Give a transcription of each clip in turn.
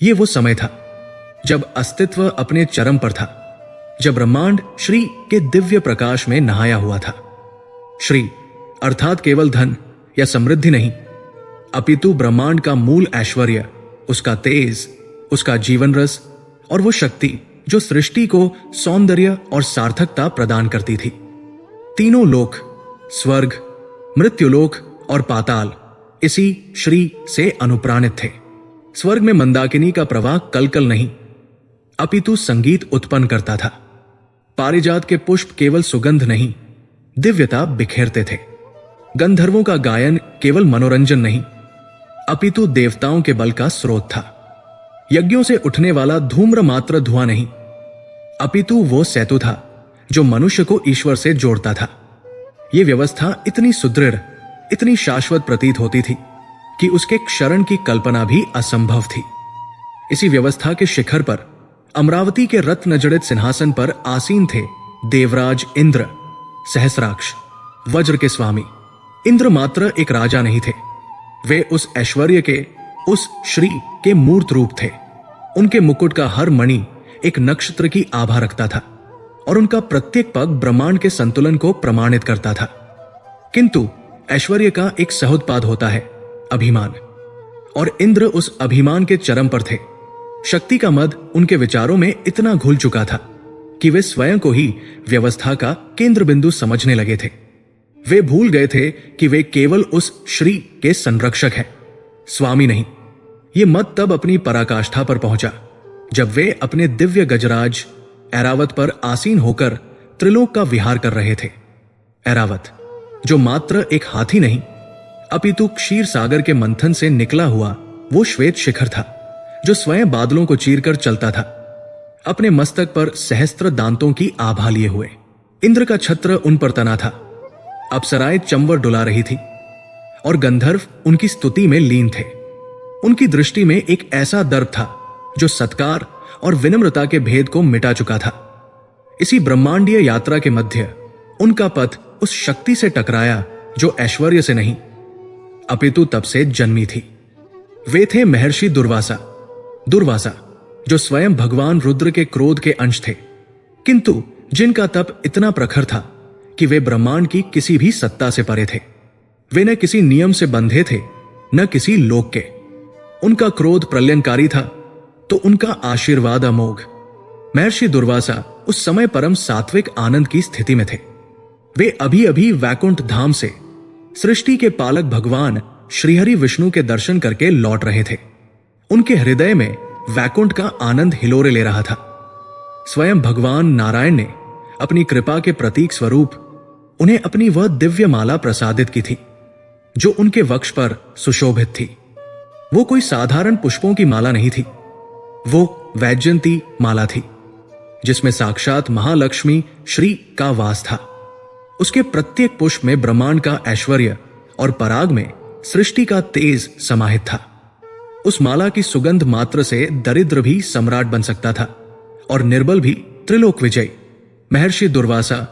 ये वो समय था जब अस्तित्व अपने चरम पर था, जब ब्रह्मांड श्री के दिव्य प्रकाश में नहाया हुआ था। श्री अर्थात केवल धन या समृद्धि नहीं, अपितु ब्रह्मांड का मूल ऐश्वर्य, उसका तेज, उसका जीवन रस और वो शक्ति जो सृष्टि को सौंदर्य और सार्थकता प्रदान करती थी। तीनों लोक, स्वर्ग, मृत्युलोक और पाताल इसी श्री से अनुप्राणित थे। स्वर्ग में मंदाकिनी का प्रवाह कलकल नहीं, अपितु संगीत उत्पन्न करता था। पारिजात के पुष्प केवल सुगंध नहीं, दिव्यता बिखेरते थे। गंधर्वों का गायन केवल मनोरंजन नहीं, अपितु देवताओं के बल का स्रोत था। यज्ञों से उठने वाला धूम्र मात्र धुआं नहीं, अपितु वो सेतु था जो मनुष्य को ईश्वर से जोड़ता था। यह व्यवस्था इतनी सुदृढ़, इतनी शाश्वत प्रतीत होती थी कि उसके क्षरण की कल्पना भी असंभव थी। इसी व्यवस्था के शिखर पर, अमरावती के रत्न जड़ित सिंहासन पर आसीन थे देवराज इंद्र, सहस्राक्ष, वज्र के स्वामी। इंद्र मात्र एक राजा नहीं थे, वे उस ऐश्वर्य के, उस श्री के मूर्त रूप थे। उनके मुकुट का हर मणि एक नक्षत्र की आभा रखता था और उनका प्रत्येक पग ब्रह्मांड के संतुलन को प्रमाणित करता था। किंतु ऐश्वर्य का एक सहोत्पाद होता है, अभिमान, और इंद्र उस अभिमान के चरम पर थे। शक्ति का मद उनके विचारों में इतना घुल चुका था कि वे स्वयं को ही व्यवस्था का केंद्र बिंदु समझने लगे थे। वे भूल गए थे कि वे केवल उस श्री के संरक्षक हैं, स्वामी नहीं। ये मत तब अपनी पराकाष्ठा पर पहुंचा जब वे अपने दिव्य गजराज ऐरावत पर आसीन होकर त्रिलोक का विहार कर रहे थे। ऐरावत जो मात्र एक हाथी नहीं, अपितु क्षीर सागर के मंथन से निकला हुआ वो श्वेत शिखर था जो स्वयं बादलों को चीरकर चलता था, अपने मस्तक पर सहस्त्र दांतों की आभा लिए हुए। इंद्र का छत्र उन पर तना था, अप्सराएं चंवर डुला रही थी और गंधर्व उनकी स्तुति में लीन थे। उनकी दृष्टि में एक ऐसा दर्प था जो सत्कार और विनम्रता के भेद को मिटा चुका था। इसी ब्रह्मांडीय यात्रा के मध्य उनका पथ उस शक्ति से टकराया जो ऐश्वर्य से नहीं, अपितु तप से जन्मी थी। वे थे महर्षि दुर्वासा। दुर्वासा जो स्वयं भगवान रुद्र के क्रोध के अंश थे, किंतु जिनका तप इतना प्रखर था कि वे ब्रह्मांड की किसी भी सत्ता से परे थे। वे न किसी नियम से बंधे थे, न किसी लोक के। उनका क्रोध प्रलयंकारी था तो उनका आशीर्वाद अमोघ। महर्षि दुर्वासा उस समय परम सात्विक आनंद की स्थिति में थे। वे अभी अभी वैकुंठ धाम से सृष्टि के पालक भगवान श्रीहरि विष्णु के दर्शन करके लौट रहे थे। उनके हृदय में वैकुंठ का आनंद हिलोरे ले रहा था। स्वयं भगवान नारायण ने अपनी कृपा के प्रतीक स्वरूप उन्हें अपनी वह दिव्य माला प्रसादित की थी जो उनके वक्ष पर सुशोभित थी। वो कोई साधारण पुष्पों की माला नहीं थी, वो वैजयंती माला थी जिसमें साक्षात महालक्ष्मी श्री का वास था। उसके प्रत्येक पुष्प में ब्रह्मांड का ऐश्वर्य और पराग में सृष्टि का तेज समाहित था। उस माला की सुगंध मात्र से दरिद्र भी सम्राट बन सकता था और निर्बल भी त्रिलोक विजयी। महर्षि दुर्वासा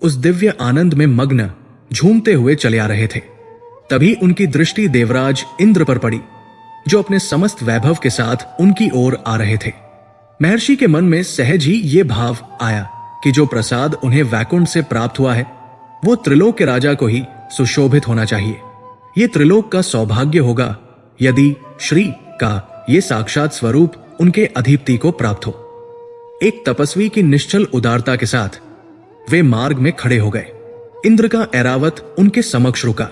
उस दिव्य आनंद में मग्न झूमते हुए चले आ रहे थे। तभी उनकी दृष्टि देवराज इंद्र पर पड़ी जो अपने समस्त वैभव के साथ उनकी ओर आ रहे थे। महर्षि के मन में सहज ही ये भाव आया कि जो प्रसाद उन्हें वैकुंठ से प्राप्त हुआ है वो त्रिलोक के राजा को ही सुशोभित होना चाहिए। ये त्रिलोक का सौभाग्य होगा यदि श्री का ये साक्षात स्वरूप उनके अधिपति को प्राप्त हो। एक तपस्वी की निश्चल उदारता के साथ वे मार्ग में खड़े हो गए। इंद्र का ऐरावत उनके समक्ष रुका।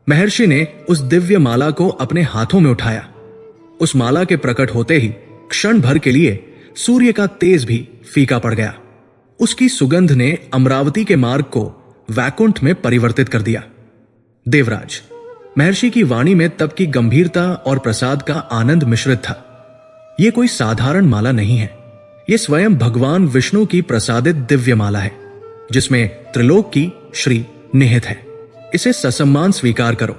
महर्षि ने उस दिव्य माला को अपने हाथों में उठाया। उस माला के प्रकट होते ही क्षण भर के लिए सूर्य का तेज भी फीका पड़ गया। उसकी सुगंध ने अमरावती के मार्ग को वैकुंठ में परिवर्तित कर दिया। देवराज, महर्षि की वाणी में तप की गंभीरता और प्रसाद का आनंद मिश्रित था। यह कोई साधारण माला नहीं है, यह स्वयं भगवान विष्णु की प्रसादित दिव्य माला है जिसमें त्रिलोक की श्री निहित है। इसे ससम्मान स्वीकार करो,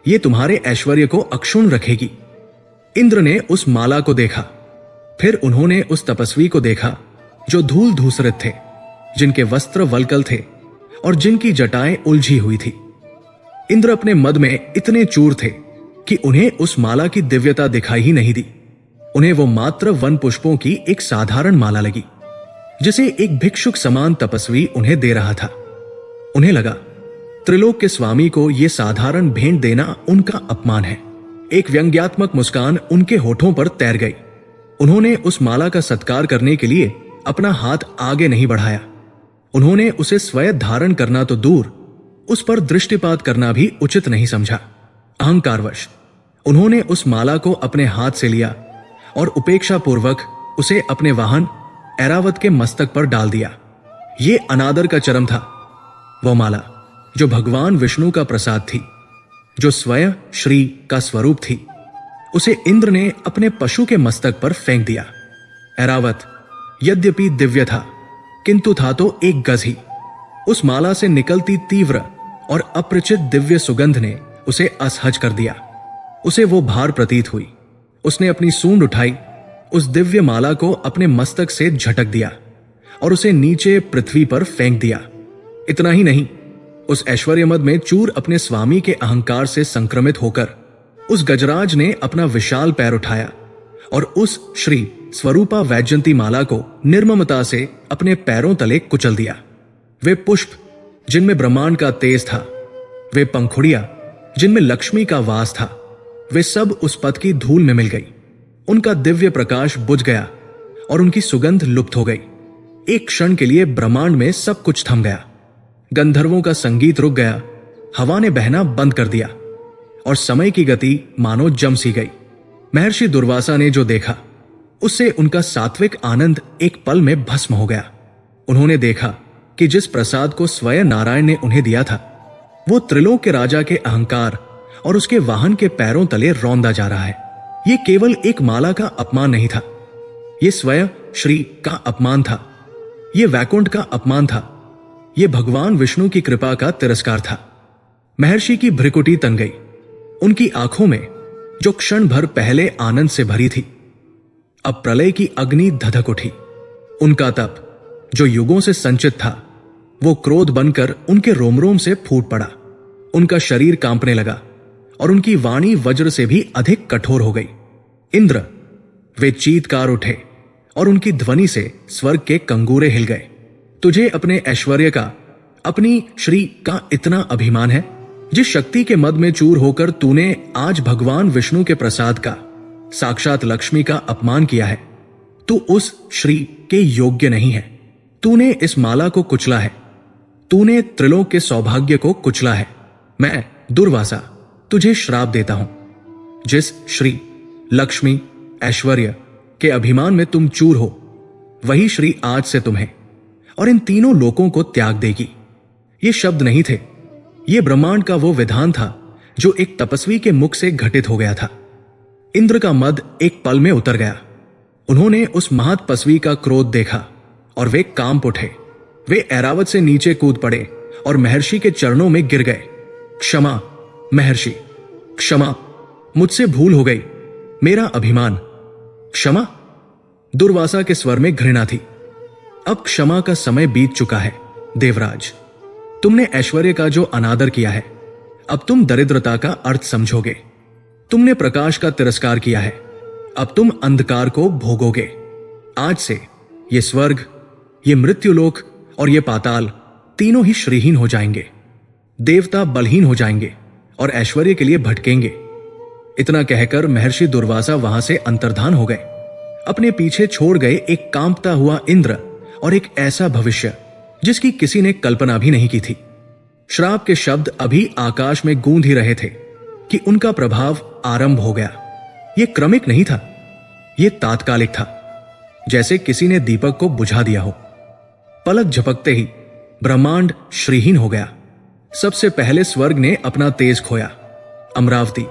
यह तुम्हारे ऐश्वर्य को अक्षुण्ण रखेगी। इंद्र ने उस माला को देखा, फिर उन्होंने उस तपस्वी को देखा जो धूल धूसरित थे, जिनके वस्त्र वल्कल थे और जिनकी जटाएं उलझी हुई थी। इंद्र अपने मद में इतने चूर थे कि उन्हें उस माला की दिव्यता दिखाई ही नहीं दी। उन्हें वो मात्र वन पुष्पों की एक साधारण माला लगी, जिसे एक भिक्षुक समान तपस्वी उन्हें दे रहा था। उन्हें लगा त्रिलोक के स्वामी को यह साधारण भेंट देना उनका अपमान है। एक व्यंग्यात्मक मुस्कान उनके होठों पर तैर गई। उन्होंने उस माला का सत्कार करने के लिए अपना हाथ आगे नहीं बढ़ाया। उन्होंने उसे स्वयं धारण करना तो दूर, उस पर दृष्टिपात करना भी उचित नहीं समझा। अहंकारवश उन्होंने उस माला को अपने हाथ से लिया और उपेक्षापूर्वक उसे अपने वाहन ऐरावत के मस्तक पर डाल दिया। यह अनादर का चरम था। वह माला जो भगवान विष्णु का प्रसाद थी, जो स्वयं श्री का स्वरूप थी, उसे इंद्र ने अपने पशु के मस्तक पर फेंक दिया। ऐरावत यद्यपि दिव्य था, किंतु था तो एक गज ही। उस माला से निकलती तीव्र और अपरिचित दिव्य सुगंध ने उसे असहज कर दिया। उसे वो भार प्रतीत हुई। उसने अपनी सूंड उठाई, उस दिव्य माला को अपने मस्तक से झटक दिया और उसे नीचे पृथ्वी पर फेंक दिया। इतना ही नहीं, उस ऐश्वर्यमद में चूर अपने स्वामी के अहंकार से संक्रमित होकर उस गजराज ने अपना विशाल पैर उठाया और उस श्री स्वरूपा वैजयंती माला को निर्ममता से अपने पैरों तले कुचल दिया। वे पुष्प जिनमें ब्रह्मांड का तेज था, वे पंखुड़ियां जिनमें लक्ष्मी का वास था, वे सब उस पद की धूल में मिल गई। उनका दिव्य प्रकाश बुझ गया और उनकी सुगंध लुप्त हो गई। एक क्षण के लिए ब्रह्मांड में सब कुछ थम गया। गंधर्वों का संगीत रुक गया, हवा ने बहना बंद कर दिया और समय की गति मानो जम सी गई। महर्षि दुर्वासा ने जो देखा, उससे उनका सात्विक आनंद एक पल में भस्म हो गया। उन्होंने देखा कि जिस प्रसाद को स्वयं नारायण ने उन्हें दिया था, वो त्रिलोक के राजा के अहंकार और उसके वाहन के पैरों तले रौंदा जा रहा है। ये केवल एक माला का अपमान नहीं था, ये स्वयं श्री का अपमान था, ये वैकुंठ का अपमान था, ये भगवान विष्णु की कृपा का तिरस्कार था। महर्षि की भ्रिकुटी तन गई। उनकी आंखों में जो क्षण भर पहले आनंद से भरी थी, अब प्रलय की अग्नि धधक उठी। उनका तप जो युगों से संचित था, वो क्रोध बनकर उनके रोम रोम से फूट पड़ा। उनका शरीर कांपने लगा और उनकी वाणी वज्र से भी अधिक कठोर हो गई। इंद्र, वे चीत्कार उठे और उनकी ध्वनि से स्वर्ग के कंगूरे हिल गए। तुझे अपने ऐश्वर्य का, अपनी श्री का इतना अभिमान है? जिस शक्ति के मद में चूर होकर तूने आज भगवान विष्णु के प्रसाद का, साक्षात लक्ष्मी का अपमान किया है, तू उस श्री के योग्य नहीं है। तूने इस माला को कुचला है, तूने त्रिलोक के सौभाग्य को कुचला है। मैं दुर्वासा तुझे श्राप देता हूं। जिस श्री, लक्ष्मी, ऐश्वर्य के अभिमान में तुम चूर हो, वही श्री आज से तुम्हें और इन तीनों लोकों को त्याग देगी। ये शब्द नहीं थे, ये ब्रह्मांड का वो विधान था जो एक तपस्वी के मुख से घटित हो गया था। इंद्र का मद एक पल में उतर गया। उन्होंने उस महातपस्वी का क्रोध देखा और वे कांप उठे। वे ऐरावत से नीचे कूद पड़े और महर्षि के चरणों में गिर गए। क्षमा महर्षि, क्षमा, मुझसे भूल हो गई, मेरा अभिमान, क्षमा। दुर्वासा के स्वर में घृणा थी। अब क्षमा का समय बीत चुका है देवराज। तुमने ऐश्वर्य का जो अनादर किया है, अब तुम दरिद्रता का अर्थ समझोगे। तुमने प्रकाश का तिरस्कार किया है, अब तुम अंधकार को भोगोगे। आज से ये स्वर्ग, ये मृत्युलोक और ये पाताल तीनों ही श्रीहीन हो जाएंगे। देवता बलहीन हो जाएंगे और ऐश्वर्य के लिए भटकेंगे। इतना कहकर महर्षि दुर्वासा वहां से अंतर्धान हो गए। अपने पीछे छोड़ गए एक कांपता हुआ इंद्र और एक ऐसा भविष्य जिसकी किसी ने कल्पना भी नहीं की थी। श्राप के शब्द अभी आकाश में गूंज ही रहे थे कि उनका प्रभाव आरंभ हो गया। यह क्रमिक नहीं था, यह तात्कालिक था, जैसे किसी ने दीपक को बुझा दिया हो। पलक झपकते ही ब्रह्मांड श्रीहीन हो गया। सबसे पहले स्वर्ग ने अपना तेज खोया। अमरावती,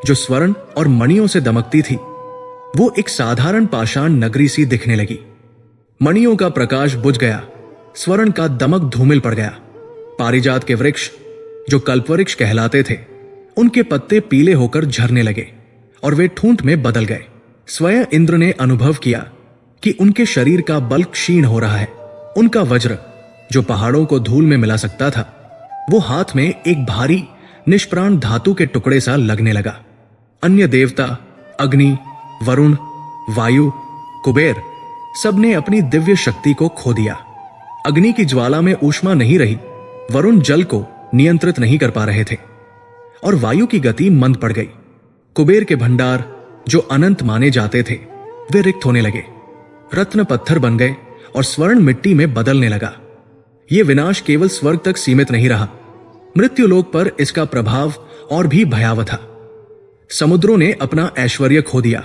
जो स्वर्ण और मणियों से दमकती थी, वो एक साधारण पाषाण नगरी सी दिखने लगी। मणियों का प्रकाश बुझ गया, स्वर्ण का दमक धूमिल पड़ गया। पारिजात के वृक्ष, जो कल्पवृक्ष कहलाते थे, उनके पत्ते पीले होकर झरने लगे और वे ठूंठ में बदल गए। स्वयं इंद्र ने अनुभव किया कि उनके शरीर का बल क्षीण हो रहा है। उनका वज्र, जो पहाड़ों को धूल में मिला सकता था, वो हाथ में एक भारी निष्प्राण धातु के टुकड़े सा लगने लगा। अन्य देवता, अग्नि, वरुण, वायु, कुबेर सबने अपनी दिव्य शक्ति को खो दिया। अग्नि की ज्वाला में ऊष्मा नहीं रही, वरुण जल को नियंत्रित नहीं कर पा रहे थे और वायु की गति मंद पड़ गई। कुबेर के भंडार जो अनंत माने जाते थे वे रिक्त होने लगे, रत्न पत्थर बन गए और स्वर्ण मिट्टी में बदलने लगा। यह विनाश केवल स्वर्ग तक सीमित नहीं रहा, मृत्युलोक पर इसका प्रभाव और भी भयावह था। समुद्रों ने अपना ऐश्वर्य खो दिया।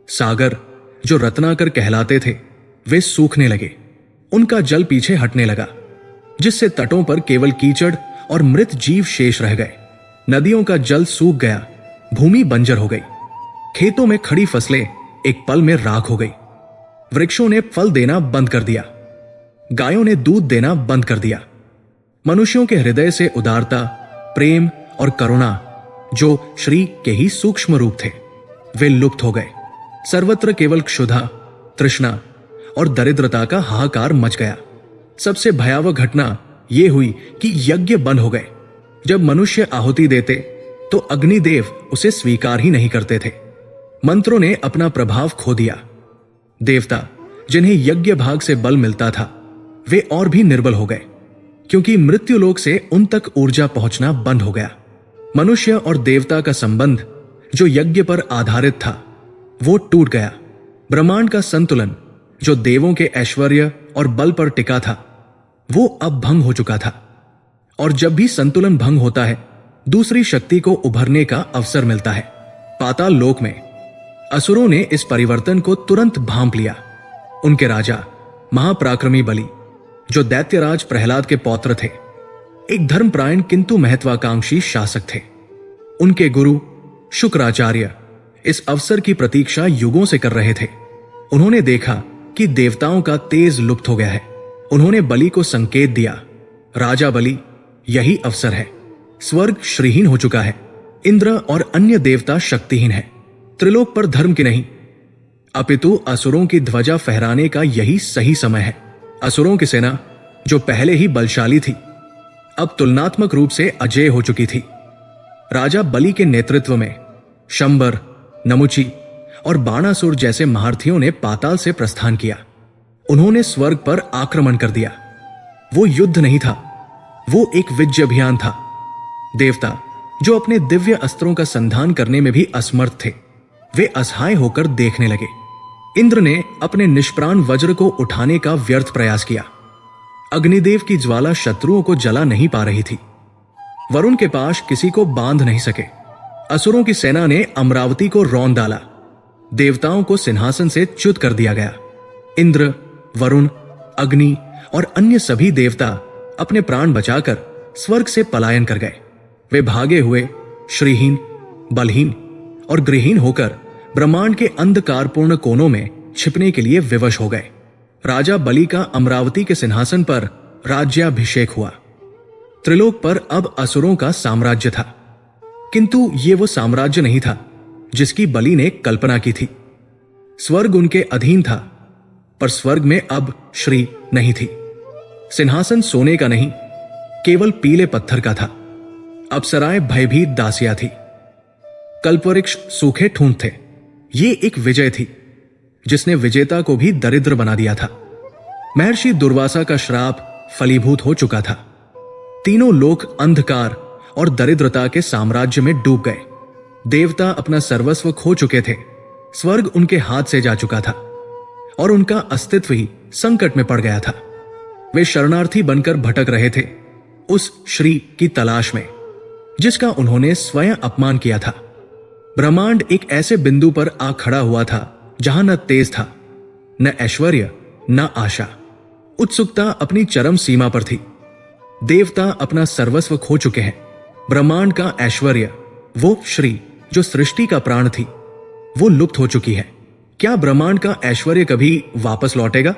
सागर जो रत्नाकर कहलाते थे वे सूखने लगे, उनका जल पीछे हटने लगा, जिससे तटों पर केवल कीचड़ और मृत जीव शेष रह गए। नदियों का जल सूख गया, भूमि बंजर हो गई, खेतों में खड़ी फसलें एक पल में राख हो गई। वृक्षों ने फल देना बंद कर दिया, गायों ने दूध देना बंद कर दिया। मनुष्यों के हृदय से उदारता, प्रेम और करुणा जो श्री के ही सूक्ष्म रूप थे वे लुप्त हो गए। सर्वत्र केवल क्षुधा, तृष्णा और दरिद्रता का हाहाकार मच गया। सबसे भयावह घटना यह हुई कि यज्ञ बंद हो गए। जब मनुष्य आहुति देते तो अग्निदेव उसे स्वीकार ही नहीं करते थे। मंत्रों ने अपना प्रभाव खो दिया। देवता जिन्हें यज्ञ भाग से बल मिलता था वे और भी निर्बल हो गए, क्योंकि मृत्युलोक से उन तक ऊर्जा पहुंचना बंद हो गया। मनुष्य और देवता का संबंध जो यज्ञ पर आधारित था वो टूट गया। ब्रह्मांड का संतुलन जो देवों के ऐश्वर्य और बल पर टिका था वो अब भंग हो चुका था। और जब भी संतुलन भंग होता है दूसरी शक्ति को उभरने का अवसर मिलता है। पाताल लोक में असुरों ने इस परिवर्तन को तुरंत भांप लिया। उनके राजा महापराक्रमी बलि जो दैत्यराज प्रहलाद के पौत्र थे, एक धर्मप्रायण किंतु महत्वाकांक्षी शासक थे। उनके गुरु शुक्राचार्य इस अवसर की प्रतीक्षा युगों से कर रहे थे। उन्होंने देखा कि देवताओं का तेज लुप्त हो गया है। उन्होंने बलि को संकेत दिया, राजा बलि, यही अवसर है। स्वर्ग श्रीहीन हो चुका है, इंद्र और अन्य देवता शक्तिहीन है। त्रिलोक पर धर्म की नहीं अपितु असुरों की ध्वजा फहराने का यही सही समय है। असुरों की सेना जो पहले ही बलशाली थी अब तुलनात्मक रूप से अजेय हो चुकी थी। राजा बलि के नेतृत्व में शंबर, नमुची और बाणासुर जैसे महारथियों ने पाताल से प्रस्थान किया। उन्होंने स्वर्ग पर आक्रमण कर दिया। वो युद्ध नहीं था, वो एक विजय अभियान था। देवता जो अपने दिव्य अस्त्रों का संधान करने में भी असमर्थ थे वे असहाय होकर देखने लगे। इंद्र ने अपने निष्प्राण वज्र को उठाने का व्यर्थ प्रयास किया। अग्निदेव की ज्वाला शत्रुओं को जला नहीं पा रही थी। वरुण के पास किसी को बांध नहीं सके। असुरों की सेना ने अमरावती को रौंद डाला। देवताओं को सिंहासन से च्युत कर दिया गया। इंद्र, वरुण, अग्नि और अन्य सभी देवता अपने प्राण बचाकर स्वर्ग से पलायन कर गए। वे भागे हुए श्रीहीन, बलहीन और गृहहीन होकर ब्रह्मांड के अंधकारपूर्ण कोनों में छिपने के लिए विवश हो गए। राजा बलि का अमरावती के सिंहासन पर राज्याभिषेक हुआ। त्रिलोक पर अब असुरों का साम्राज्य था, किंतु ये वो साम्राज्य नहीं था जिसकी बलि ने कल्पना की थी। स्वर्ग उनके अधीन था, पर स्वर्ग में अब श्री नहीं थी। सिंहासन सोने का नहीं, केवल पीले पत्थर का था। अप्सराएं भयभीत दासियां थी, कल्पवृक्ष सूखे ठूंठ थे। ये एक विजय थी जिसने विजेता को भी दरिद्र बना दिया था। महर्षि दुर्वासा का श्राप फलीभूत हो चुका था। तीनों लोक अंधकार और दरिद्रता के साम्राज्य में डूब गए। देवता अपना सर्वस्व खो चुके थे। स्वर्ग उनके हाथ से जा चुका था और उनका अस्तित्व ही संकट में पड़ गया था। वे शरणार्थी बनकर भटक रहे थे उस श्री की तलाश में जिसका उन्होंने स्वयं अपमान किया था। ब्रह्मांड एक ऐसे बिंदु पर आ खड़ा हुआ था जहां न तेज था, न ऐश्वर्य, न आशा। उत्सुकता अपनी चरम सीमा पर थी। देवता अपना सर्वस्व खो चुके हैं। ब्रह्मांड का ऐश्वर्य, वो श्री जो सृष्टि का प्राण थी, वो लुप्त हो चुकी है। क्या ब्रह्मांड का ऐश्वर्य कभी वापस लौटेगा?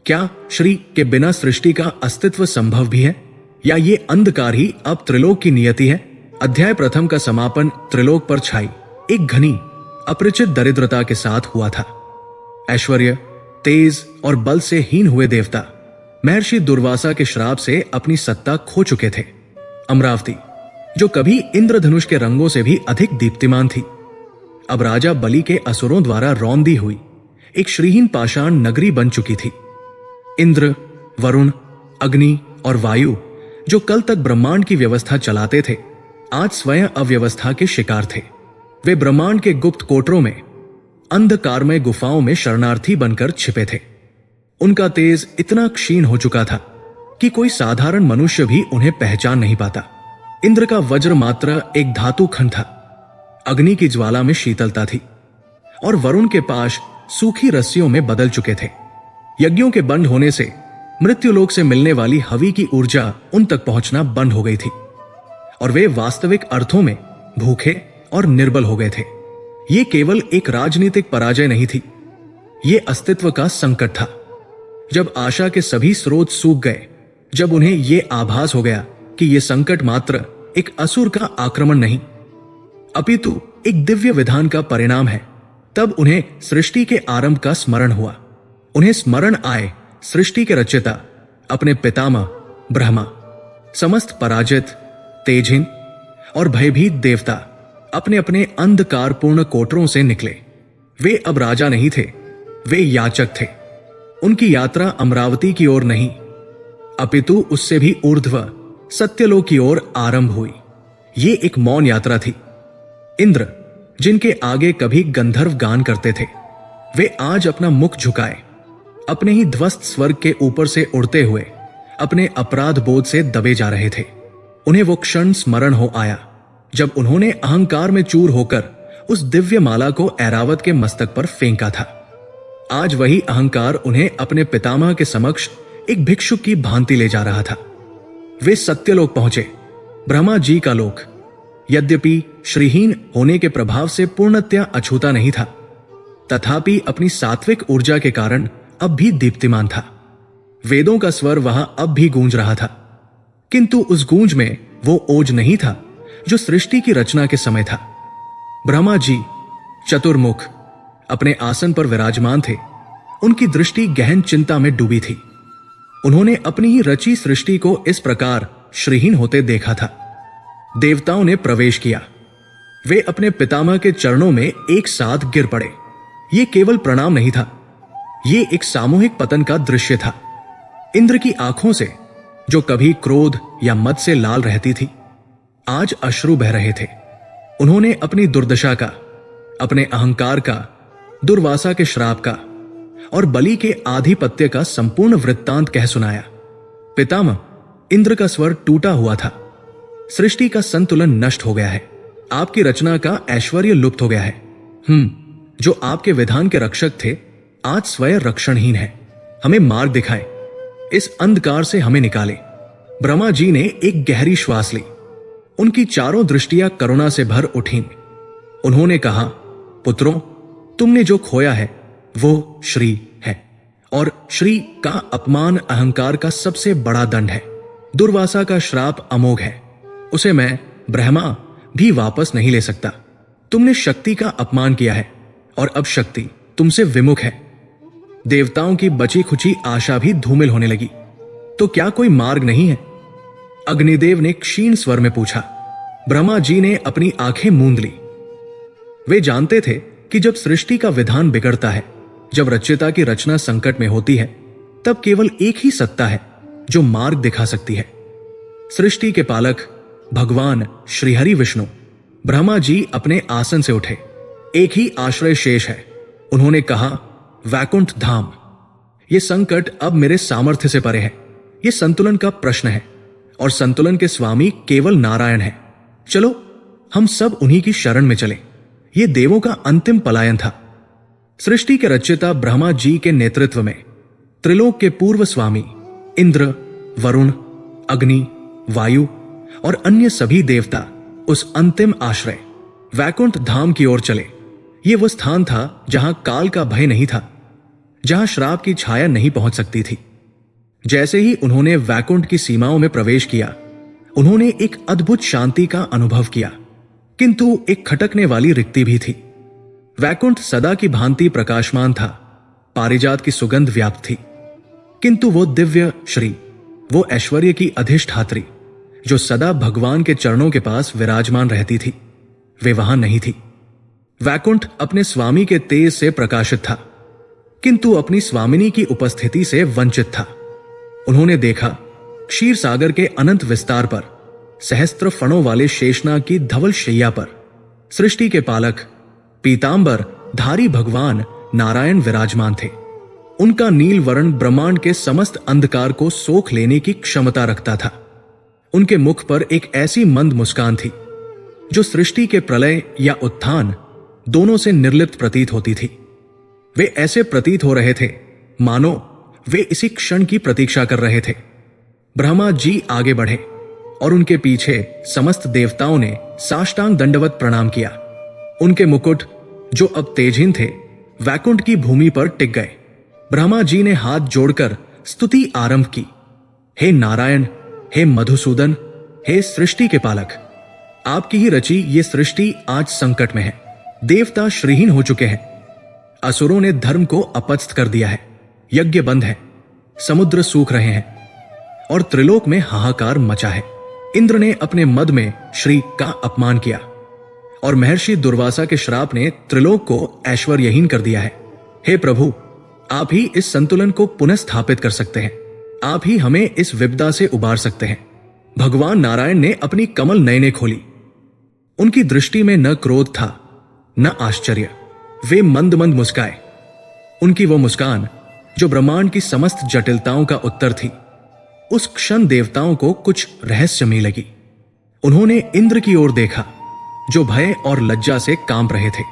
क्या श्री के बिना सृष्टि का अस्तित्व संभव भी है, या ये अंधकार ही अब त्रिलोक की नियति है? अध्याय प्रथम का समापन त्रिलोक पर छाई एक घनी अपरिचित दरिद्रता के साथ हुआ था। ऐश्वर्य, तेज और बल से हीन हुए देवता महर्षि दुर्वासा के श्राप से अपनी सत्ता खो चुके थे। अमरावती जो कभी इंद्रधनुष के रंगों से भी अधिक दीप्तिमान थी, अब राजा बलि के असुरों द्वारा रौंदी हुई एक श्रीहीन पाषाण नगरी बन चुकी थी। इंद्र, वरुण, अग्नि और वायु, जो कल तक ब्रह्मांड की व्यवस्था चलाते थे, आज स्वयं अव्यवस्था के शिकार थे। वे ब्रह्मांड के गुप्त कोटरों में, अंधकारमय गुफाओं में शरणार्थी बनकर छिपे थे। उनका तेज इतना क्षीण हो चुका था कि कोई साधारण मनुष्य भी उन्हें पहचान नहीं पाता। इंद्र का वज्र मात्र एक धातु खंड था, अग्नि की ज्वाला में शीतलता थी, और वरुण के पाश सूखी रस्सियों में बदल चुके थे। यज्ञों के बंद होने से मृत्युलोक से मिलने वाली हवि की ऊर्जा उन तक पहुंचना बंद हो गई थी, और वे वास्तविक अर्थों में भूखे और निर्बल हो गए थे। ये केवल एक राजनीतिक पराजय नहीं थी, ये अस्तित्व का संकट था। जब आशा के सभी स्रोत सूख गए, जब उन्हें यह आभास हो गया कि यह संकट मात्र एक असुर का आक्रमण नहीं, अपितु एक दिव्य विधान का परिणाम है, तब उन्हें सृष्टि के आरंभ का स्मरण हुआ। उन्हें स्मरण आए सृष्टि के रचयिता अपने पितामह ब्रह्मा, समस्त पराजित, तेजहीन और भयभीत देवता अपने अपने अंधकारपूर्ण कोटरों से निकले। वे अब राजा नहीं थे, वे याचक थे। उनकी यात्रा अमरावती की ओर नहीं, अपितु उससे भी ऊर्ध्व सत्यलोक की ओर आरंभ हुई। ये एक मौन यात्रा थी। इंद्र, जिनके आगे कभी गंधर्व गान करते थे, वे आज अपना मुख झुकाए अपने ही ध्वस्त स्वर्ग के ऊपर से उड़ते हुए अपने अपराध बोध से दबे जा रहे थे। उन्हें वो क्षण स्मरण हो आया जब उन्होंने अहंकार में चूर होकर उस दिव्य माला को ऐरावत के मस्तक पर फेंका था। आज वही अहंकार उन्हें अपने पितामह के समक्ष एक भिक्षुक की भांति ले जा रहा था। वे सत्यलोक पहुंचे, ब्रह्मा जी का लोक। यद्यपि श्रीहीन होने के प्रभाव से पूर्णतया अछूता नहीं था, तथापि अपनी सात्विक ऊर्जा के कारण अब भी दीप्तिमान था। वेदों का स्वर वहां अब भी गूंज रहा था, किंतु उस गूंज में वो ओज नहीं था जो सृष्टि की रचना के समय था। ब्रह्मा जी चतुर्मुख अपने आसन पर विराजमान थे। उनकी दृष्टि गहन चिंता में डूबी थी। उन्होंने अपनी ही रची सृष्टि को इस प्रकार श्रीहीन होते देखा था। देवताओं ने प्रवेश किया। वे अपने पितामह के चरणों में एक साथ गिर पड़े। ये केवल प्रणाम नहीं था, ये एक सामूहिक पतन का दृश्य था। इंद्र की आंखों से, जो कभी क्रोध या मद से लाल रहती थी, आज अश्रु बह रहे थे। उन्होंने अपनी दुर्दशा का, अपने अहंकार का, दुर्वासा के श्राप का और बलि के आधिपत्य का संपूर्ण वृत्तांत कह सुनाया। पितामह, इंद्र का स्वर टूटा हुआ था। सृष्टि का संतुलन नष्ट हो गया है। आपकी रचना का ऐश्वर्य लुप्त हो गया है। जो आपके विधान के रक्षक थे, आज स्वयं रक्षणहीन है। हमें मार्ग दिखाए, इस अंधकार से हमें निकाले। ब्रह्मा जी ने एक गहरी श्वास ली। उनकी चारों दृष्टियां करुणा से भर उठीं। उन्होंने कहा, पुत्रों, तुमने जो खोया है वो श्री है, और श्री का अपमान अहंकार का सबसे बड़ा दंड है। दुर्वासा का श्राप अमोघ है, उसे मैं ब्रह्मा भी वापस नहीं ले सकता। तुमने शक्ति का अपमान किया है और अब शक्ति तुमसे विमुख है। देवताओं की बची खुची आशा भी धूमिल होने लगी। तो क्या कोई मार्ग नहीं है? अग्निदेव ने क्षीण स्वर में पूछा। ब्रह्मा जी ने अपनी आंखें मूंद ली। वे जानते थे कि जब सृष्टि का विधान बिगड़ता है, जब रचयिता की रचना संकट में होती है, तब केवल एक ही सत्ता है जो मार्ग दिखा सकती है। सृष्टि के पालक भगवान श्रीहरि विष्णु ब्रह्मा जी अपने आसन से उठे। एक ही आश्रय शेष है। उन्होंने कहा, वैकुंठ धाम, यह संकट अब मेरे सामर्थ्य से परे है। यह संतुलन का प्रश्न है, और संतुलन के स्वामी केवल नारायण है। चलो हम सब उन्हीं की शरण में चले। यह देवों का अंतिम पलायन था। सृष्टि के रचयिता ब्रह्मा जी के नेतृत्व में त्रिलोक के पूर्व स्वामी इंद्र, वरुण, अग्नि, वायु और अन्य सभी देवता उस अंतिम आश्रय वैकुंठ धाम की ओर चले। यह वह स्थान था जहां काल का भय नहीं था, जहां श्राप की छाया नहीं पहुंच सकती थी। जैसे ही उन्होंने वैकुंठ की सीमाओं में प्रवेश किया, उन्होंने एक अद्भुत शांति का अनुभव किया, किंतु एक खटकने वाली रिक्ति भी थी। वैकुंठ सदा की भांति प्रकाशमान था, पारिजात की सुगंध व्याप्त थी, किंतु वो दिव्य श्री, वो ऐश्वर्य की अधिष्ठात्री जो सदा भगवान के चरणों के पास विराजमान रहती थी, वे वहां नहीं थी। वैकुंठ अपने स्वामी के तेज से प्रकाशित था, किंतु अपनी स्वामिनी की उपस्थिति से वंचित था। उन्होंने देखा क्षीर सागर के अनंत विस्तार पर सहस्त्र फणों वाले शेषनाग की धवल शैया पर सृष्टि के पालक पीतांबर धारी भगवान नारायण विराजमान थे। उनका नील वर्ण ब्रह्मांड के समस्त अंधकार को सोख लेने की क्षमता रखता था। उनके मुख पर एक ऐसी मंद मुस्कान थी जो सृष्टि के प्रलय या उत्थान दोनों से निर्लिप्त प्रतीत होती थी। वे ऐसे प्रतीत हो रहे थे मानो वे इसी क्षण की प्रतीक्षा कर रहे थे। ब्रह्मा जी आगे बढ़े और उनके पीछे समस्त देवताओं ने साष्टांग दंडवत प्रणाम किया। उनके मुकुट जो अब तेजहीन थे वैकुंठ की भूमि पर टिक गए। ब्रह्मा जी ने हाथ जोड़कर स्तुति आरंभ की। हे नारायण, हे मधुसूदन, हे सृष्टि के पालक, आपकी ही रची ये सृष्टि आज संकट में है। देवता श्रीहीन हो चुके हैं, असुरों ने धर्म को अपच्युत कर दिया है, यज्ञ बंद है, समुद्र सूख रहे हैं और त्रिलोक में हाहाकार मचा है। इंद्र ने अपने मद में श्री का अपमान किया और महर्षि दुर्वासा के श्राप ने त्रिलोक को ऐश्वर्यहीन कर दिया है। हे प्रभु, आप ही इस संतुलन को पुनः स्थापित कर सकते हैं, आप ही हमें इस विपदा से उबार सकते हैं। भगवान नारायण ने अपनी कमल नयने खोली। उनकी दृष्टि में न क्रोध था न आश्चर्य, वे मंद मंद मुस्काए। उनकी वो मुस्कान जो ब्रह्मांड की समस्त जटिलताओं का उत्तर थी, उस क्षण देवताओं को कुछ रहस्यमयी लगी। उन्होंने इंद्र की ओर देखा जो भय और लज्जा से कांप रहे थे।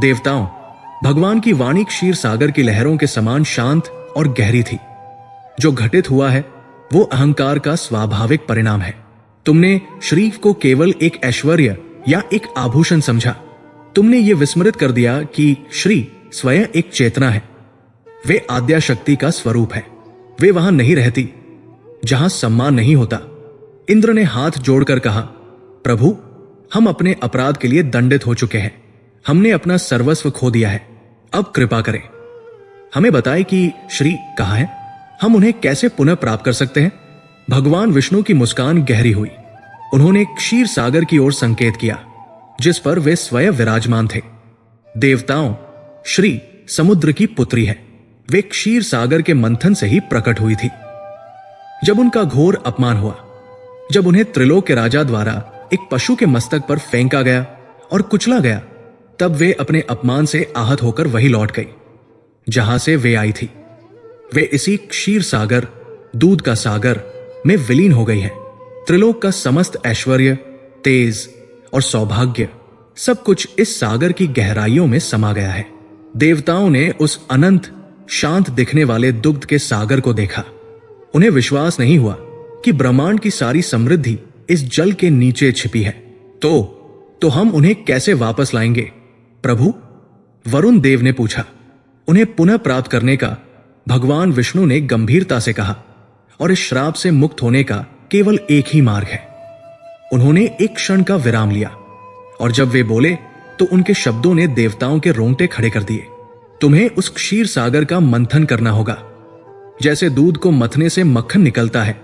देवताओं, भगवान की वाणी क्षीर सागर की लहरों के समान शांत और गहरी थी। जो घटित हुआ है वो अहंकार का स्वाभाविक परिणाम है। तुमने श्री को केवल एक ऐश्वर्य या एक आभूषण समझा। तुमने ये विस्मृत कर दिया कि श्री स्वयं एक चेतना है। वे आद्या शक्ति का स्वरूप है। वे वहां नहीं रहती जहां सम्मान नहीं होता। इंद्र ने हाथ जोड़कर कहा, प्रभु, हम अपने अपराध के लिए दंडित हो चुके हैं। हमने अपना सर्वस्व खो दिया है। अब कृपा करें, हमें बताएं कि श्री कहाँ है, हम उन्हें कैसे पुनः प्राप्त कर सकते हैं। भगवान विष्णु की मुस्कान गहरी हुई। उन्होंने क्षीर सागर की ओर संकेत किया जिस पर वे स्वयं विराजमान थे। देवताओं, श्री समुद्र की पुत्री है। वे क्षीर सागर के मंथन से ही प्रकट हुई थी। जब उनका घोर अपमान हुआ, जब उन्हें त्रिलोक के राजा द्वारा एक पशु के मस्तक पर फेंका गया और कुचला गया, तब वे अपने अपमान से आहत होकर वही लौट गई जहां से वे आई थी। वे इसी क्षीर सागर, दूध का सागर में विलीन हो गई है। त्रिलोक का समस्त ऐश्वर्य, तेज और सौभाग्य सब कुछ इस सागर की गहराइयों में समा गया है। देवताओं ने उस अनंत शांत दिखने वाले दुग्ध के सागर को देखा। उन्हें विश्वास नहीं हुआ कि ब्रह्मांड की सारी समृद्धि इस जल के नीचे छिपी है। तो हम उन्हें कैसे वापस लाएंगे प्रभु? वरुण देव ने पूछा। उन्हें पुनः प्राप्त करने का भगवान विष्णु ने गंभीरता से कहा, और इस श्राप से मुक्त होने का केवल एक ही मार्ग है। उन्होंने एक क्षण का विराम लिया और जब वे बोले तो उनके शब्दों ने देवताओं के रोंगटे खड़े कर दिए। तुम्हें उस क्षीर सागर का मंथन करना होगा। जैसे दूध को मथने से मक्खन निकलता है,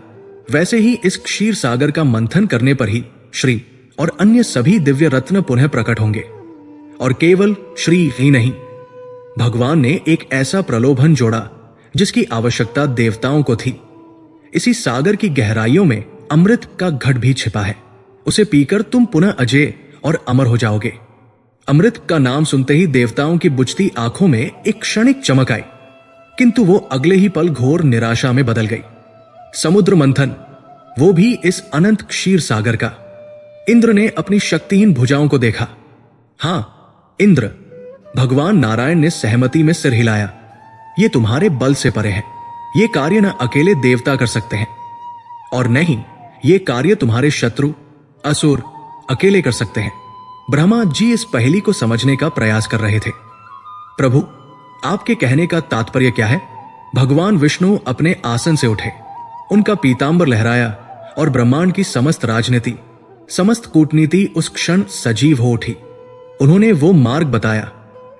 वैसे ही इस क्षीर सागर का मंथन करने पर ही श्री और अन्य सभी दिव्य रत्न पुनः प्रकट होंगे। और केवल श्री ही नहीं, भगवान ने एक ऐसा प्रलोभन जोड़ा जिसकी आवश्यकता देवताओं को थी। इसी सागर की गहराइयों में अमृत का घट भी छिपा है। उसे पीकर तुम पुनः अजय और अमर हो जाओगे। अमृत का नाम सुनते ही देवताओं की बुझती आंखों में एक क्षणिक चमक आई, किंतु वो अगले ही पल घोर निराशा में बदल गई। समुद्र मंथन, वो भी इस अनंत क्षीर सागर का। इंद्र ने अपनी शक्तिहीन भुजाओं को देखा। हां इंद्र, भगवान नारायण ने सहमति में सिर हिलाया। ये तुम्हारे बल से परे है। ये कार्य न अकेले देवता कर सकते हैं, और नहीं ये कार्य तुम्हारे शत्रु असुर अकेले कर सकते हैं। ब्रह्मा जी इस पहेली को समझने का प्रयास कर रहे थे। प्रभु, आपके कहने का तात्पर्य क्या है? भगवान विष्णु अपने आसन से उठे। उनका पीतांबर लहराया और ब्रह्मांड की समस्त राजनीति, समस्त कूटनीति उस क्षण सजीव हो उठी। उन्होंने वो मार्ग बताया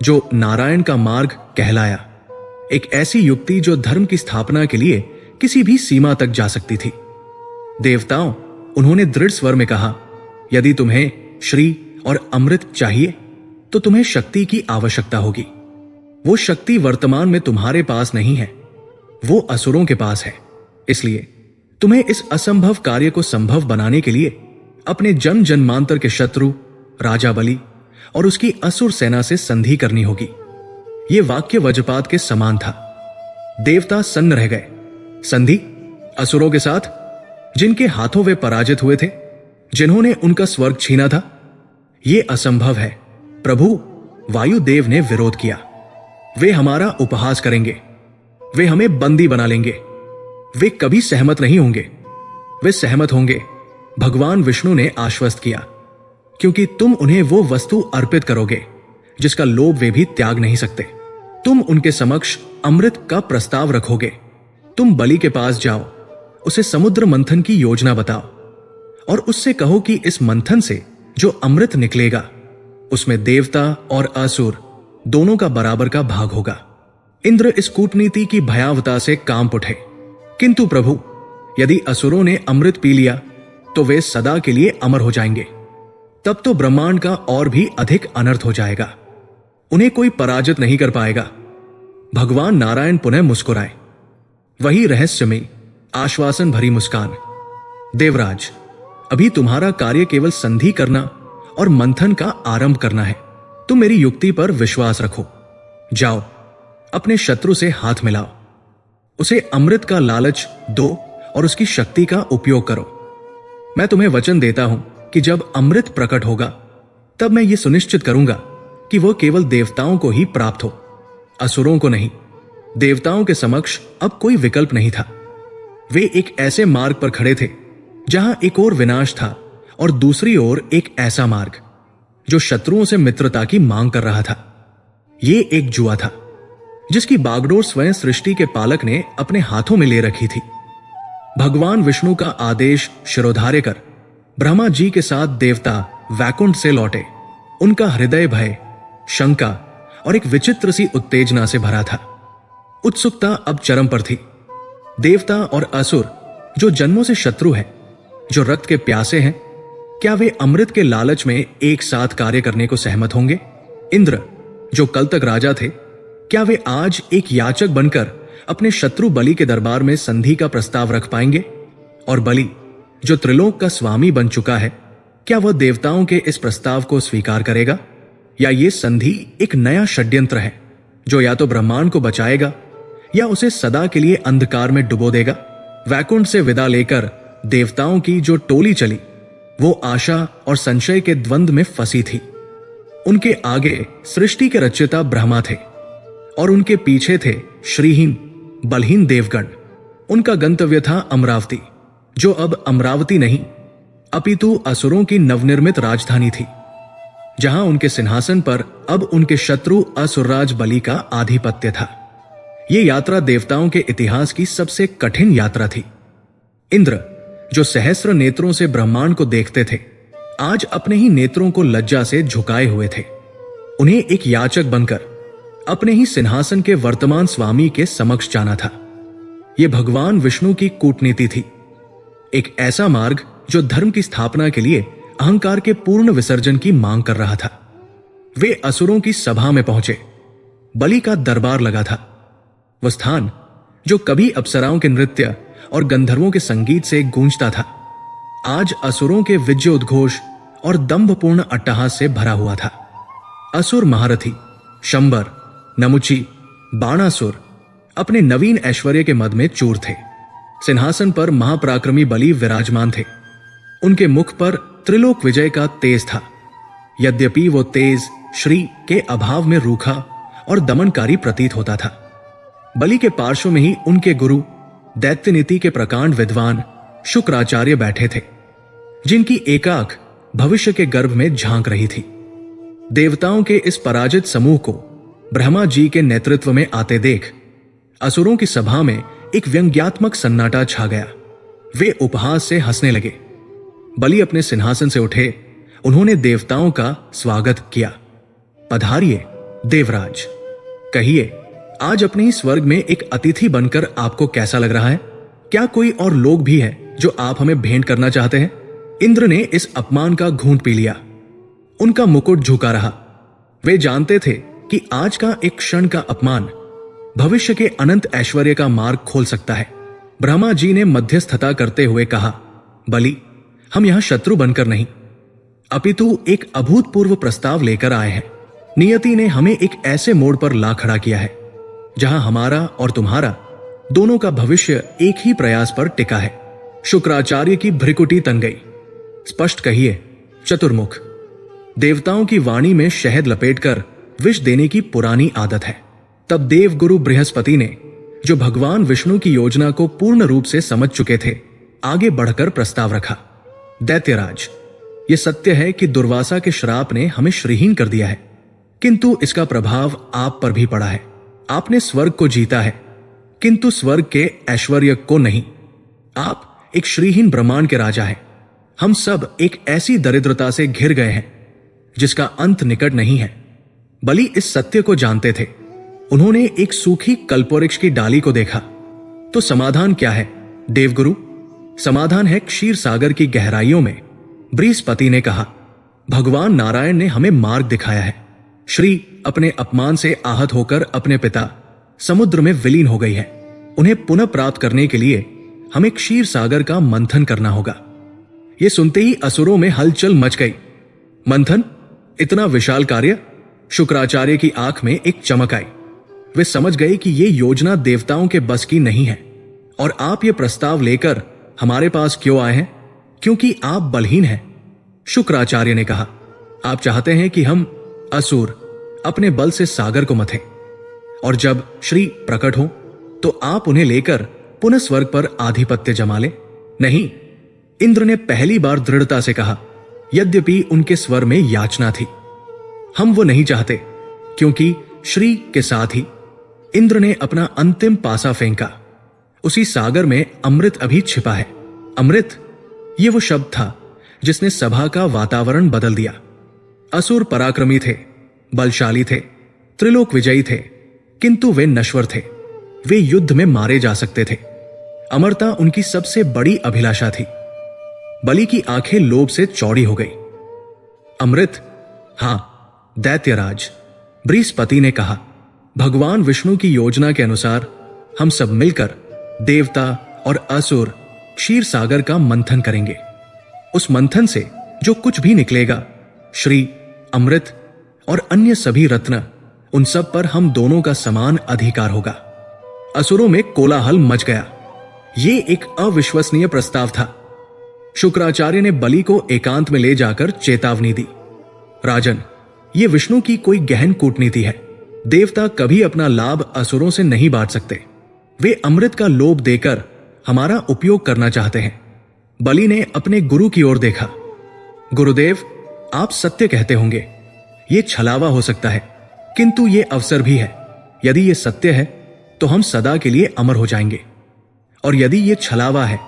जो नारायण का मार्ग कहलाया, एक ऐसी युक्ति जो धर्म की स्थापना के लिए किसी भी सीमा तक जा सकती थी। देवताओं, उन्होंने दृढ़ स्वर में कहा, यदि तुम्हें श्री और अमृत चाहिए तो तुम्हें शक्ति की आवश्यकता होगी। वो शक्ति वर्तमान में तुम्हारे पास नहीं है, वो असुरों के पास है। इसलिए तुम्हें इस असंभव कार्य को संभव बनाने के लिए अपने जन्म जन्मांतर के शत्रु राजा बलि और उसकी असुर सेना से संधि करनी होगी। यह वाक्य वज्रपात के समान था। देवता सन्न रह गए। संधि असुरों के साथ, जिनके हाथों वे पराजित हुए थे, जिन्होंने उनका स्वर्ग छीना था। यह असंभव है प्रभु। वायुदेव ने विरोध किया। वे हमारा उपहास करेंगे, वे हमें बंदी बना लेंगे। वे कभी सहमत नहीं होंगे। वे सहमत होंगे, भगवान विष्णु ने आश्वस्त किया, क्योंकि तुम उन्हें वो वस्तु अर्पित करोगे जिसका लोभ वे भी त्याग नहीं सकते। तुम उनके समक्ष अमृत का प्रस्ताव रखोगे। तुम बलि के पास जाओ, उसे समुद्र मंथन की योजना बताओ और उससे कहो कि इस मंथन से जो अमृत निकलेगा उसमें देवता और असुर दोनों का बराबर का भाग होगा। इंद्र इस कूटनीति की भयावता से कांप उठे। किंतु प्रभु, यदि असुरों ने अमृत पी लिया तो वे सदा के लिए अमर हो जाएंगे। तब तो ब्रह्मांड का और भी अधिक अनर्थ हो जाएगा। उन्हें कोई पराजित नहीं कर पाएगा। भगवान नारायण पुनः मुस्कुराए, वही रहस्यमयी आश्वासन भरी मुस्कान। देवराज, अभी तुम्हारा कार्य केवल संधि करना और मंथन का आरंभ करना है। तुम मेरी युक्ति पर विश्वास रखो। जाओ, अपने शत्रु से हाथ मिलाओ, उसे अमृत का लालच दो और उसकी शक्ति का उपयोग करो। मैं तुम्हें वचन देता हूं कि जब अमृत प्रकट होगा तब मैं यह सुनिश्चित करूंगा कि वह केवल देवताओं को ही प्राप्त हो, असुरों को नहीं। देवताओं के समक्ष अब कोई विकल्प नहीं था। वे एक ऐसे मार्ग पर खड़े थे जहां एक ओर विनाश था और दूसरी ओर एक ऐसा मार्ग जो शत्रुओं से मित्रता की मांग कर रहा था। यह एक जुआ था जिसकी बागडोर स्वयं सृष्टि के पालक ने अपने हाथों में ले रखी थी। भगवान विष्णु का आदेश शिरोधार्य कर ब्रह्मा जी के साथ देवता वैकुंठ से लौटे। उनका हृदय भय, शंका और एक विचित्र सी उत्तेजना से भरा था। उत्सुकता अब चरम पर थी। देवता और असुर जो जन्मों से शत्रु हैं, जो रक्त के प्यासे हैं, क्या वे अमृत के लालच में एक साथ कार्य करने को सहमत होंगे? इंद्र जो कल तक राजा थे, क्या वे आज एक याचक बनकर अपने शत्रु बलि के दरबार में संधि का प्रस्ताव रख पाएंगे? और बलि जो त्रिलोक का स्वामी बन चुका है, क्या वह देवताओं के इस प्रस्ताव को स्वीकार करेगा? या ये संधि एक नया षड्यंत्र है जो या तो ब्रह्मांड को बचाएगा या उसे सदा के लिए अंधकार में डुबो देगा? वैकुंठ से विदा लेकर देवताओं की जो टोली चली वो आशा और संशय के द्वंद्व में फंसी थी। उनके आगे सृष्टि के रचयिता ब्रह्मा थे और उनके पीछे थे श्रीहीन बलहीन देवगण। उनका गंतव्य था अमरावती, जो अब अमरावती नहीं अपितु असुरों की नवनिर्मित राजधानी थी, जहां उनके सिंहासन पर अब उनके शत्रु असुरराज बलि का आधिपत्य था। यह यात्रा देवताओं के इतिहास की सबसे कठिन यात्रा थी। इंद्र जो सहस्र नेत्रों से ब्रह्मांड को देखते थे, आज अपने ही नेत्रों को लज्जा से झुकाए हुए थे। उन्हें एक याचक बनकर अपने ही सिंहासन के वर्तमान स्वामी के समक्ष जाना था। यह भगवान विष्णु की कूटनीति थी, एक ऐसा मार्ग जो धर्म की स्थापना के लिए अहंकार के पूर्ण विसर्जन की मांग कर रहा था। वे असुरों की सभा में पहुंचे। बलि का दरबार लगा था, वह स्थान जो कभी अप्सराओं के नृत्य और गंधर्वों के संगीत से गूंजता था, आज असुरों के विजय उद्घोष और दंभपूर्ण अट्टहास से भरा हुआ था। असुर महारथी शंबर, नमुची, बाणासुर अपने नवीन ऐश्वर्य के मद में चूर थे। सिंहासन पर महापराक्रमी बलि विराजमान थे। उनके मुख पर त्रिलोक विजय का तेज था, यद्यपि वो तेज श्री के अभाव में रूखा और दमनकारी प्रतीत होता था। बलि के पार्श्व में ही उनके गुरु दैत्य नीति के प्रकांड विद्वान शुक्राचार्य बैठे थे, जिनकी एकाक भविष्य के गर्भ में झांक रही थी। देवताओं के इस पराजित समूह को ब्रह्मा जी के नेतृत्व में आते देख असुरों की सभा में एक व्यंग्यात्मक सन्नाटा छा गया। वे उपहास से हंसने लगे। बलि अपने सिंहासन से उठे। उन्होंने देवताओं का स्वागत किया। पधारिए देवराज, कहिए आज अपने ही स्वर्ग में एक अतिथि बनकर आपको कैसा लग रहा है? क्या कोई और लोग भी है जो आप हमें भेंट करना चाहते हैं? इंद्र ने इस अपमान का घूंट पी लिया। उनका मुकुट झुका रहा। वे जानते थे कि आज का एक क्षण का अपमान भविष्य के अनंत ऐश्वर्य का मार्ग खोल सकता है। ब्रह्मा जी ने मध्यस्थता करते हुए कहा, बलि, हम यहां शत्रु बनकर नहीं, अपितु एक अभूतपूर्व प्रस्ताव लेकर आए हैं। नियति ने हमें एक ऐसे मोड़ पर ला खड़ा किया है जहां हमारा और तुम्हारा दोनों का भविष्य एक ही प्रयास पर टिका है। शुक्राचार्य की भ्रिकुटी तन गई। स्पष्ट कहिए चतुर्मुख, देवताओं की वाणी में शहद लपेटकर विष देने की पुरानी आदत है। तब देवगुरु बृहस्पति ने, जो भगवान विष्णु की योजना को पूर्ण रूप से समझ चुके थे, आगे बढ़कर प्रस्ताव रखा। दैत्यराज, यह सत्य है कि दुर्वासा के श्राप ने हमें श्रीहीन कर दिया है, किंतु इसका प्रभाव आप पर भी पड़ा है। आपने स्वर्ग को जीता है, किंतु स्वर्ग के ऐश्वर्य को नहीं। आप एक श्रीहीन ब्रह्मांड के राजा हैं। हम सब एक ऐसी दरिद्रता से घिर गए हैं जिसका अंत निकट नहीं है। बलि इस सत्य को जानते थे। उन्होंने एक सूखी कल्पवृक्ष की डाली को देखा। तो समाधान क्या है देवगुरु? समाधान है क्षीर सागर की गहराइयों में। बृहस्पति ने कहा, भगवान नारायण ने हमें मार्ग दिखाया है। श्री अपने अपमान से आहत होकर अपने पिता समुद्र में विलीन हो गई है। उन्हें पुनः प्राप्त करने के लिए हमें क्षीर सागर का मंथन करना होगा। यह सुनते ही असुरों में हलचल मच गई। मंथन? इतना विशाल कार्य? शुक्राचार्य की आंख में एक चमक आई। वे समझ गए कि यह योजना देवताओं के बस की नहीं है। और आप ये प्रस्ताव लेकर हमारे पास क्यों आए हैं? क्योंकि आप बलहीन हैं। शुक्राचार्य ने कहा, आप चाहते हैं कि हम असुर अपने बल से सागर को मथें, और जब श्री प्रकट हो तो आप उन्हें लेकर पुनः स्वर्ग पर आधिपत्य जमा लें। नहीं, इंद्र ने पहली बार दृढ़ता से कहा, यद्यपि उनके स्वर में याचना थी। हम वो नहीं चाहते, क्योंकि श्री के साथ ही इंद्र ने अपना अंतिम पासा फेंका। उसी सागर में अमृत अभी छिपा है। अमृत, ये वो शब्द था जिसने सभा का वातावरण बदल दिया। असुर पराक्रमी थे, बलशाली थे, त्रिलोक विजयी थे, किंतु वे नश्वर थे। वे युद्ध में मारे जा सकते थे। अमरता उनकी सबसे बड़ी अभिलाषा थी। बलि की आंखें लोभ से चौड़ी हो गई। अमृत? हां दैत्यराज, बृहस्पति ने कहा, भगवान विष्णु की योजना के अनुसार हम सब मिलकर देवता और असुर क्षीर सागर का मंथन करेंगे। उस मंथन से जो कुछ भी निकलेगा, श्री, अमृत और अन्य सभी रत्न, उन सब पर हम दोनों का समान अधिकार होगा। असुरों में कोलाहल मच गया। यह एक अविश्वसनीय प्रस्ताव था। शुक्राचार्य ने बलि को एकांत में ले जाकर चेतावनी दी, राजन, यह विष्णु की कोई गहन कूटनीति है। देवता कभी अपना लाभ असुरों से नहीं बांट सकते। वे अमृत का लोभ देकर हमारा उपयोग करना चाहते हैं। बलि ने अपने गुरु की ओर देखा। गुरुदेव, आप सत्य कहते होंगे। यह छलावा हो सकता है, किंतु यह अवसर भी है। यदि यह सत्य है तो हम सदा के लिए अमर हो जाएंगे, और यदि यह छलावा है,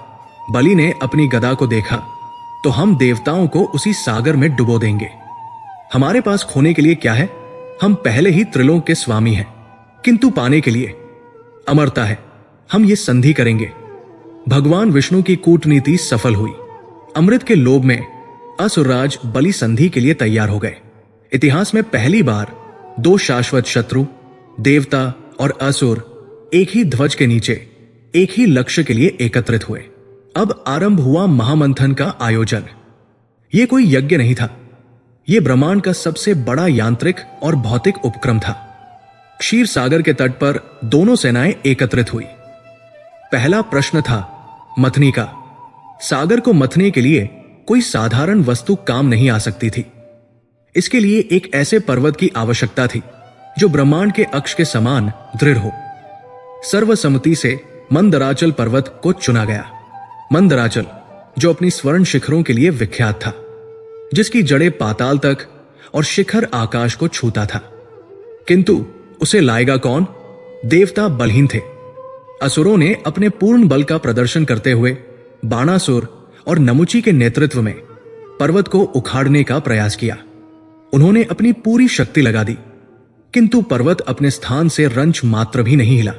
बलि ने अपनी गदा को देखा, तो हम देवताओं को उसी सागर में डुबो देंगे। हमारे पास खोने के लिए क्या है? हम पहले ही त्रिलोक के स्वामी हैं, किंतु पाने के लिए अमरता है। हम ये संधि करेंगे। भगवान विष्णु की कूटनीति सफल हुई। अमृत के लोभ में असुरराज बलि संधि के लिए तैयार हो गए। इतिहास में पहली बार दो शाश्वत शत्रु, देवता और असुर, एक ही ध्वज के नीचे एक ही लक्ष्य के लिए एकत्रित हुए। अब आरंभ हुआ महामंथन का आयोजन। यह कोई यज्ञ नहीं था, यह ब्रह्मांड का सबसे बड़ा यांत्रिक और भौतिक उपक्रम था। क्षीर सागर के तट पर दोनों सेनाएं एकत्रित हुई। पहला प्रश्न था मथनी का। सागर को मथने के लिए कोई साधारण वस्तु काम नहीं आ सकती थी। इसके लिए एक ऐसे पर्वत की आवश्यकता थी जो ब्रह्मांड के अक्ष के समान दृढ़ हो। सर्वसम्मति से मंदराचल पर्वत को चुना गया। मंदराचल, जो अपनी स्वर्ण शिखरों के लिए विख्यात था, जिसकी जड़ें पाताल तक और शिखर आकाश को छूता था। किंतु उसे लाएगा कौन? देवता बलहीन थे। असुरों ने अपने पूर्ण बल का प्रदर्शन करते हुए बाणासुर और नमुची के नेतृत्व में पर्वत को उखाड़ने का प्रयास किया। उन्होंने अपनी पूरी शक्ति लगा दी, किंतु पर्वत अपने स्थान से रंच मात्र भी नहीं हिला।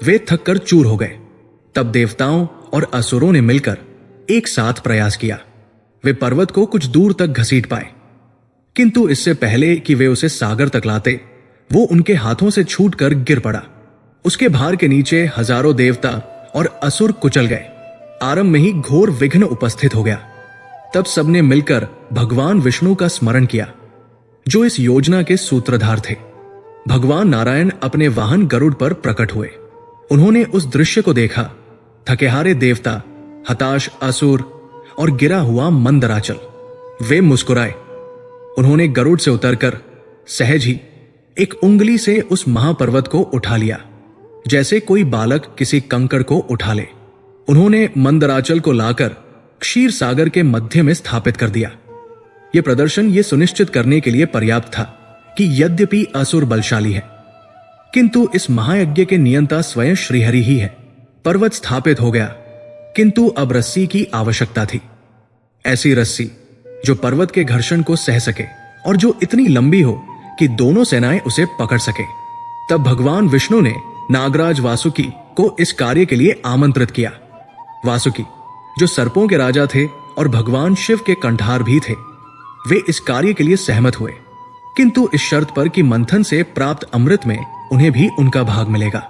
वे थककर चूर हो गए। तब देवताओं और असुरों ने मिलकर एक साथ प्रयास किया। वे पर्वत को कुछ दूर तक घसीट पाए। किंतु इससे पहले कि वे उसे सागर तक लाते, वो उनके हाथों से छूटकर गिर पड़ा। उसके भार के नीचे हजारों देवता और असुर कुचल गए। आरंभ में ही घोर विघ्न उपस्थित हो गया। तब सबने मिलकर भगवान विष्णु का स्मरण किया, जो इस योजना के सूत्रधार थे। भगवान नारायण अपने वाहन गरुड़ पर प्रकट हुए। उन्होंने उस दृश्य को देखा। थकेहारे देवता, हताश असुर और गिरा हुआ मंदराचल, वे मुस्कुराए। उन्होंने गरुड़ से उतरकर सहज ही एक उंगली से उस महापर्वत को उठा लिया, जैसे कोई बालक किसी कंकड़ को उठा ले। उन्होंने मंदराचल को लाकर क्षीर सागर के मध्य में स्थापित कर दिया। यह प्रदर्शन यह सुनिश्चित करने के लिए पर्याप्त था कि यद्यपि असुर बलशाली है, किंतु इस महायज्ञ के नियंता स्वयं श्रीहरि ही है। पर्वत स्थापित हो गया, किंतु अब रस्सी की आवश्यकता थी। ऐसी रस्सी जो पर्वत के घर्षण को सह सके और जो इतनी लंबी हो कि दोनों सेनाएं उसे पकड़ सके। तब भगवान विष्णु ने नागराज वासुकी को इस कार्य के लिए आमंत्रित किया। वासुकी, जो सर्पों के राजा थे और भगवान शिव के कंठार भी थे, वे इस कार्य के लिए सहमत हुए, किंतु इस शर्त पर कि मंथन से प्राप्त अमृत में उन्हें भी उनका भाग मिलेगा।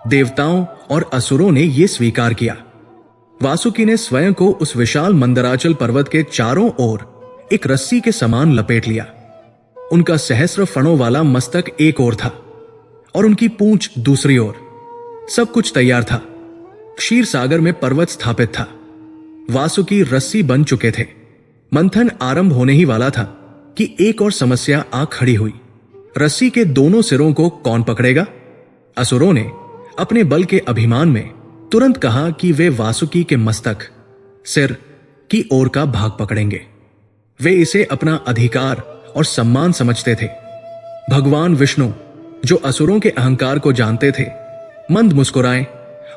देवताओं और असुरों ने यह स्वीकार किया। वासुकी ने स्वयं को उस विशाल मंदराचल पर्वत के चारों ओर एक रस्सी के समान लपेट लिया। उनका सहस्र फणों वाला मस्तक एक ओर था और उनकी पूंछ दूसरी ओर। सब कुछ तैयार था। क्षीर सागर में पर्वत स्थापित था। वासुकी रस्सी बन चुके थे। मंथन आरंभ होने ही वाला था कि एक और समस्या आ खड़ी हुई। रस्सी के दोनों सिरों को कौन पकड़ेगा? असुरों ने अपने बल के अभिमान में तुरंत कहा कि वे वासुकी के मस्तक, सिर की ओर का भाग पकड़ेंगे। वे इसे अपना अधिकार और सम्मान समझते थे। भगवान विष्णु, जो असुरों के अहंकार को जानते थे, मंद मुस्कुराए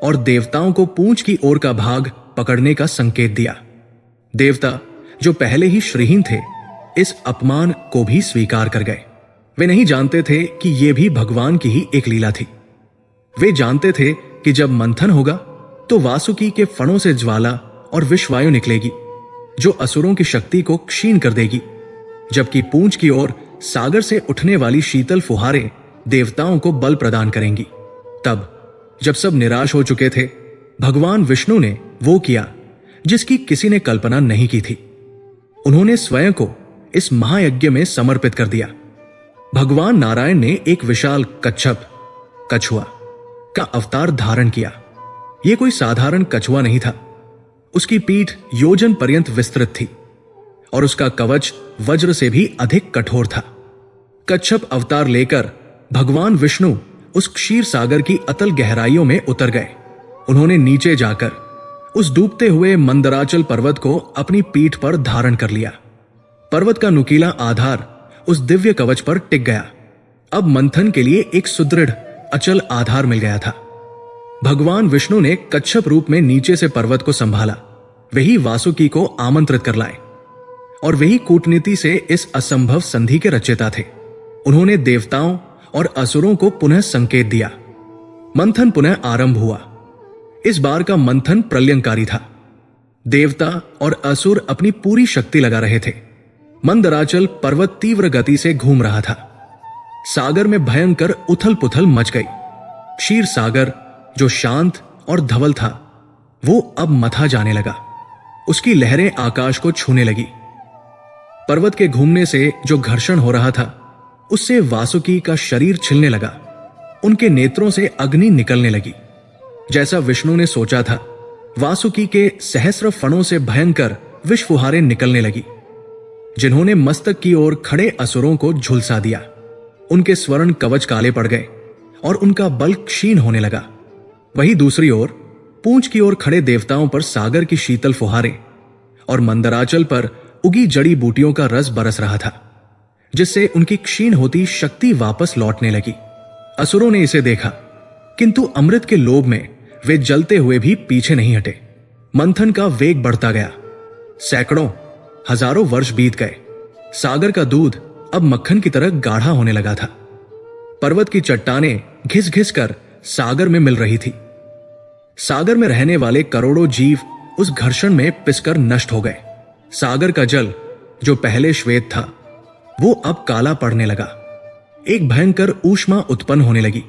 और देवताओं को पूंछ की ओर का भाग पकड़ने का संकेत दिया। देवता, जो पहले ही श्रीहीन थे, इस अपमान को भी स्वीकार कर गए। वे नहीं जानते थे कि यह भी भगवान की ही एक लीला थी। वे जानते थे कि जब मंथन होगा तो वासुकी के फणों से ज्वाला और विषवायु निकलेगी, जो असुरों की शक्ति को क्षीण कर देगी, जबकि पूंछ की ओर सागर से उठने वाली शीतल फुहारें देवताओं को बल प्रदान करेंगी। तब जब सब निराश हो चुके थे, भगवान विष्णु ने वो किया जिसकी किसी ने कल्पना नहीं की थी। उन्होंने स्वयं को इस महायज्ञ में समर्पित कर दिया। भगवान नारायण ने एक विशाल कच्छप, कछुआ का अवतार धारण किया। यह कोई साधारण कछुआ नहीं था। उसकी पीठ योजन पर्यंत विस्तृत थी और उसका कवच वज्र से भी अधिक कठोर था। कच्छप अवतार लेकर भगवान विष्णु उस क्षीर सागर की अतल गहराइयों में उतर गए। उन्होंने नीचे जाकर उस डूबते हुए मंदराचल पर्वत को अपनी पीठ पर धारण कर लिया। पर्वत का नुकीला आधार उस दिव्य कवच पर टिक गया। अब मंथन के लिए एक सुदृढ़ अचल आधार मिल गया था। भगवान विष्णु ने कच्छप रूप में नीचे से पर्वत को संभाला। वही वासुकी को आमंत्रित कर लाए और वही कूटनीति से इस असंभव संधि के रचयिता थे। उन्होंने देवताओं और असुरों को पुनः संकेत दिया। मंथन पुनः आरंभ हुआ। इस बार का मंथन प्रलयंकारी था। देवता और असुर अपनी पूरी शक्ति लगा रहे थे। मंदराचल पर्वत तीव्र गति से घूम रहा था। सागर में भयंकर उथल पुथल मच गई। क्षीर सागर, जो शांत और धवल था, वो अब मथा जाने लगा। उसकी लहरें आकाश को छूने लगी। पर्वत के घूमने से जो घर्षण हो रहा था, उससे वासुकी का शरीर छिलने लगा। उनके नेत्रों से अग्नि निकलने लगी। जैसा विष्णु ने सोचा था, वासुकी के सहस्र फणों से भयंकर विषफुहारें निकलने लगी, जिन्होंने मस्तक की ओर खड़े असुरों को झुलसा दिया। उनके स्वर्ण कवच काले पड़ गए और उनका बल क्षीण होने लगा। वहीं दूसरी ओर पूंछ की ओर खड़े देवताओं पर सागर की शीतल फुहारें और मंदराचल पर उगी जड़ी बूटियों का रस बरस रहा था, जिससे उनकी क्षीण होती शक्ति वापस लौटने लगी। असुरों ने इसे देखा, किंतु अमृत के लोभ में वे जलते हुए भी पीछे नहीं हटे। मंथन का वेग बढ़ता गया। सैकड़ों, हजारों वर्ष बीत गए। सागर का दूध अब मक्खन की तरह गाढ़ा होने लगा था। पर्वत की चट्टानें घिस घिस कर सागर में मिल रही थी। सागर में रहने वाले करोड़ों जीव उस घर्षण में पिसकर नष्ट हो गए। सागर का जल, जो पहले श्वेत था, वो अब काला पड़ने लगा। एक भयंकर ऊष्मा उत्पन्न होने लगी।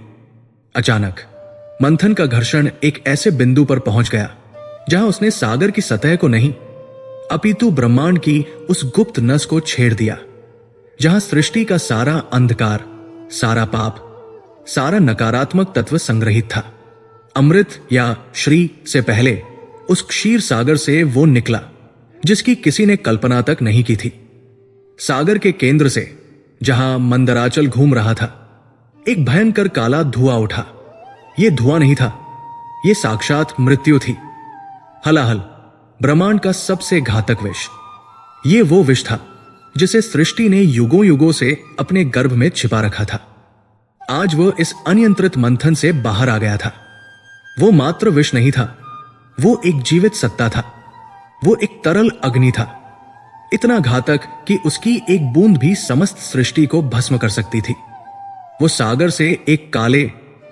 अचानक मंथन का घर्षण एक ऐसे बिंदु पर पहुंच गया जहां उसने सागर की सतह को नहीं अपितु ब्रह्मांड की उस गुप्त नस को छेड़ दिया, जहां सृष्टि का सारा अंधकार, सारा पाप, सारा नकारात्मक तत्व संग्रहित था। अमृत या श्री से पहले उस क्षीर सागर से वो निकला जिसकी किसी ने कल्पना तक नहीं की थी। सागर के केंद्र से, जहां मंदराचल घूम रहा था, एक भयंकर काला धुआं उठा। यह धुआं नहीं था, यह साक्षात मृत्यु थी। हलाहल, ब्रह्मांड का सबसे घातक विष। यह वो विष था जिसे सृष्टि ने युगों युगों से अपने गर्भ में छिपा रखा था। आज वह इस अनियंत्रित मंथन से बाहर आ गया था। वो मात्र विष नहीं था, वो एक जीवित सत्ता था। वो एक तरल अग्नि था, इतना घातक कि उसकी एक बूंद भी समस्त सृष्टि को भस्म कर सकती थी। वो सागर से एक काले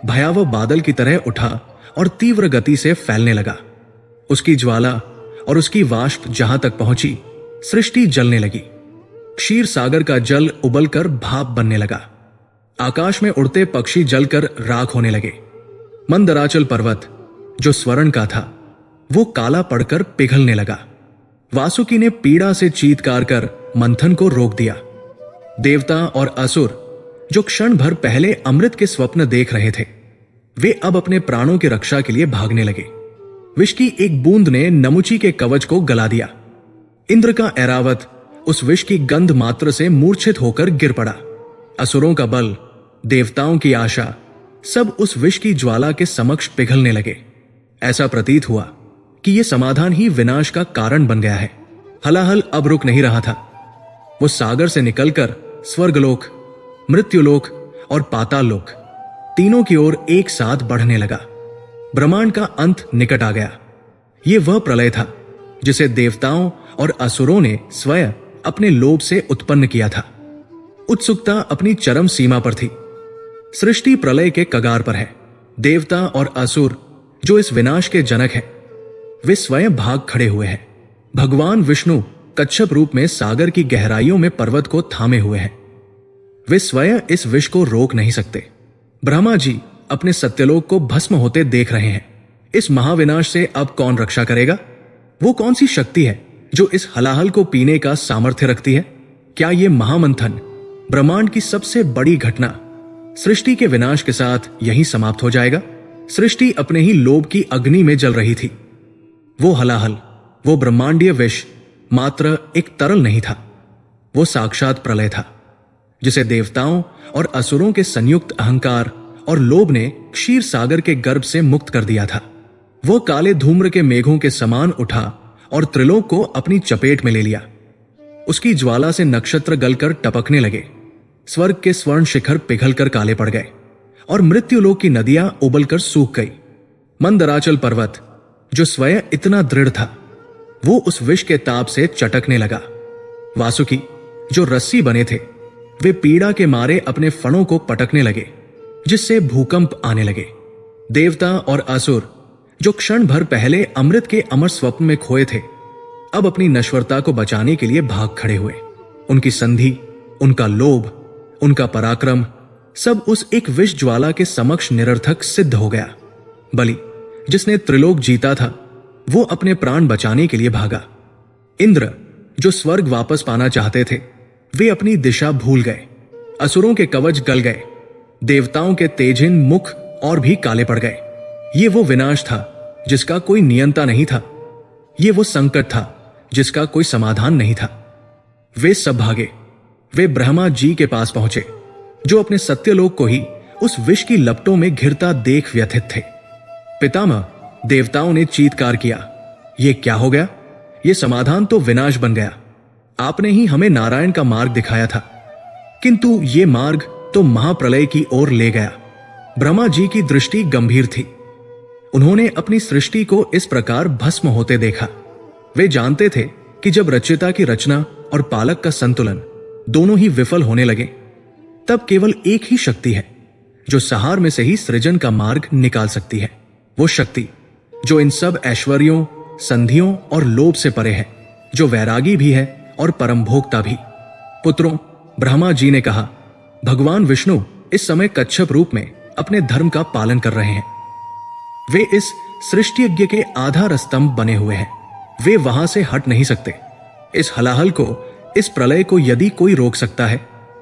भयावह बादल की तरह उठा और तीव्र गति से फैलने लगा। उसकी ज्वाला और उसकी वाष्प जहां तक पहुंची, सृष्टि जलने लगी। क्षीर सागर का जल उबलकर भाप बनने लगा। आकाश में उड़ते पक्षी जलकर राख होने लगे। मंदराचल पर्वत, जो स्वर्ण का था, वो काला पड़कर पिघलने लगा। वासुकी ने पीड़ा से चीत्कार कर मंथन को रोक दिया। देवता और असुर, जो क्षण भर पहले अमृत के स्वप्न देख रहे थे, वे अब अपने प्राणों की रक्षा के लिए भागने लगे। विष की एक बूंद ने नमुची के कवच को गला दिया। इंद्र का ऐरावत उस विष की गंध मात्र से मूर्छित होकर गिर पड़ा। असुरों का बल, देवताओं की आशा, सब उस विष की ज्वाला के समक्ष पिघलने लगे। ऐसा प्रतीत हुआ कि यह समाधान ही विनाश का कारण बन गया है। हलाहल अब रुक नहीं रहा था। वो सागर से निकलकर स्वर्गलोक, मृत्युलोक और पाताल लोक, तीनों की ओर एक साथ बढ़ने लगा। ब्रह्मांड का अंत निकट आ गया। यह वह प्रलय था जिसे देवताओं और असुरों ने स्वयं अपने लोभ से उत्पन्न किया था। उत्सुकता अपनी चरम सीमा पर थी। सृष्टि प्रलय के कगार पर है। देवता और असुर, जो इस विनाश के जनक हैं, वे स्वयं भाग खड़े हुए हैं। भगवान विष्णु कच्छप रूप में सागर की गहराइयों में पर्वत को थामे हुए हैं। वे स्वयं इस विष को रोक नहीं सकते। ब्रह्मा जी अपने सत्यलोक को भस्म होते देख रहे हैं। इस महाविनाश से अब कौन रक्षा करेगा? वो कौन सी शक्ति है जो इस हलाहल को पीने का सामर्थ्य रखती है? क्या यह महामंथन, ब्रह्मांड की सबसे बड़ी घटना, सृष्टि के विनाश के साथ यहीं समाप्त हो जाएगा? सृष्टि अपने ही लोभ की अग्नि में जल रही थी। वो हलाहल, वो ब्रह्मांडीय विष मात्र एक तरल नहीं था, वो साक्षात प्रलय था, जिसे देवताओं और असुरों के संयुक्त अहंकार और लोभ ने क्षीर सागर के गर्भ से मुक्त कर दिया था। वह काले धूम्र के मेघों के समान उठा और त्रिलोक को अपनी चपेट में ले लिया। उसकी ज्वाला से नक्षत्र गलकर टपकने लगे। स्वर्ग के स्वर्ण शिखर पिघलकर काले पड़ गए और मृत्युलोक की नदियां उबलकर सूख गई। मंदराचल पर्वत, जो स्वयं इतना दृढ़ था, वो उस विष के ताप से चटकने लगा। वासुकी, जो रस्सी बने थे, वे पीड़ा के मारे अपने फणों को पटकने लगे, जिससे भूकंप आने लगे। देवता और असुर, जो क्षण भर पहले अमृत के अमर स्वप्न में खोए थे, अब अपनी नश्वरता को बचाने के लिए भाग खड़े हुए। उनकी संधि, उनका लोभ, उनका पराक्रम, सब उस एक विष ज्वाला के समक्ष निरर्थक सिद्ध हो गया। बलि, जिसने त्रिलोक जीता था, वो अपने प्राण बचाने के लिए भागा। इंद्र, जो स्वर्ग वापस पाना चाहते थे, वे अपनी दिशा भूल गए। असुरों के कवच गल गए। देवताओं के तेजहीन मुख और भी काले पड़ गए। ये वो विनाश था जिसका कोई नियंता नहीं था। ये वो संकट था जिसका कोई समाधान नहीं था। वे सब भागे। वे ब्रह्मा जी के पास पहुंचे, जो अपने सत्यलोक को ही उस विष की लपटों में घिरता देख व्यथित थे। पितामह, देवताओं ने चीत्कार किया, ये क्या हो गया? ये समाधान तो विनाश बन गया। आपने ही हमें नारायण का मार्ग दिखाया था, किंतु ये मार्ग तो महाप्रलय की ओर ले गया। ब्रह्मा जी की दृष्टि गंभीर थी। उन्होंने अपनी सृष्टि को इस प्रकार भस्म होते देखा। वे जानते थे कि जब रचयिता की रचना और पालक का संतुलन दोनों ही विफल होने लगे, तब केवल एक ही शक्ति है जो सहार में से ही सृजन का मार्ग निकाल सकती है। वो शक्ति जो इन सब ऐश्वर्यों, संधियों और लोभ से परे है, जो वैरागी भी है और परम भोक्ता भी। पुत्रों, ब्रह्मा जी ने कहा, भगवान विष्णु इस समय कच्छप रूप में अपने धर्म का पालन कर रहे हैं। वे इस सृष्टि यज्ञ के आधार स्तंभ बने हुए हैं। वे वहां से हट नहीं सकते। इस हलाहल को, इस प्रलय को यदि कोई रोक सकता है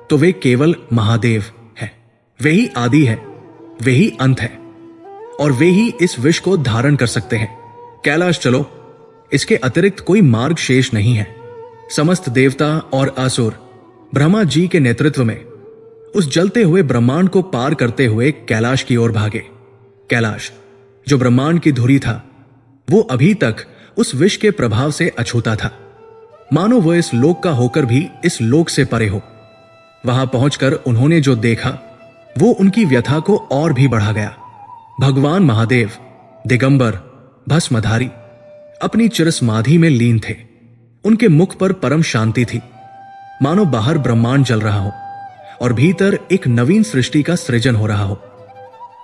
तो वे केवल महादेव हैं। वे ही आदि है, वे ही अंत है, और वे ही इस विष को धारण कर सकते हैं। कैलाश चलो, इसके अतिरिक्त कोई मार्ग शेष नहीं है। समस्त देवता और असुर ब्रह्मा जी के नेतृत्व में उस जलते हुए ब्रह्मांड को पार करते हुए कैलाश की ओर भागे। कैलाश, जो ब्रह्मांड की धुरी था, वो अभी तक उस विष के प्रभाव से अछूता था, मानो वह इस लोक का होकर भी इस लोक से परे हो। वहां पहुंचकर उन्होंने जो देखा वो उनकी व्यथा को और भी बढ़ा गया। भगवान महादेव दिगंबर भस्मधारी अपनी चिरसमाधि में लीन थे। उनके मुख पर परम शांति थी, मानो बाहर ब्रह्मांड जल रहा हो और भीतर एक नवीन सृष्टि का सृजन हो रहा हो।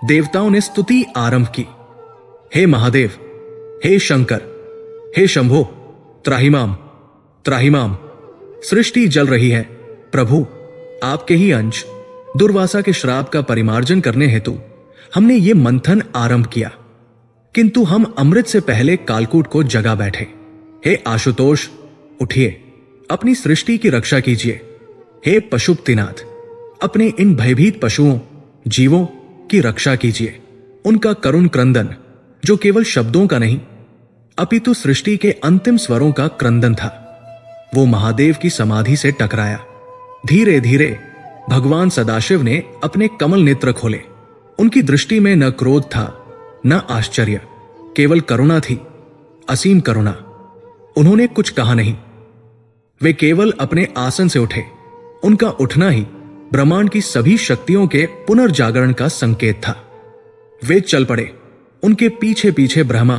देवताओं ने स्तुति आरंभ की। हे महादेव, हे शंकर, हे शंभो, त्राहिमाम त्राहिमाम, सृष्टि जल रही है। प्रभु, आपके ही अंश दुर्वासा के श्राप का परिमार्जन करने हेतु हमने ये मंथन आरंभ किया, किंतु हम अमृत से पहले कालकूट को जगा बैठे। हे आशुतोष, उठिए, अपनी सृष्टि की रक्षा कीजिए। हे पशुपतिनाथ, अपने इन भयभीत पशुओं जीवों की रक्षा कीजिए। उनका करुण क्रंदन, जो केवल शब्दों का नहीं अपितु सृष्टि के अंतिम स्वरों का क्रंदन था, वो महादेव की समाधि से टकराया। धीरे धीरे भगवान सदाशिव ने अपने कमल नेत्र खोले। उनकी दृष्टि में न क्रोध था, न आश्चर्य, केवल करुणा थी, असीम करुणा। उन्होंने कुछ कहा नहीं। वे केवल अपने आसन से उठे। उनका उठना ही ब्रह्मांड की सभी शक्तियों के पुनर्जागरण का संकेत था। वे चल पड़े। उनके पीछे पीछे ब्रह्मा,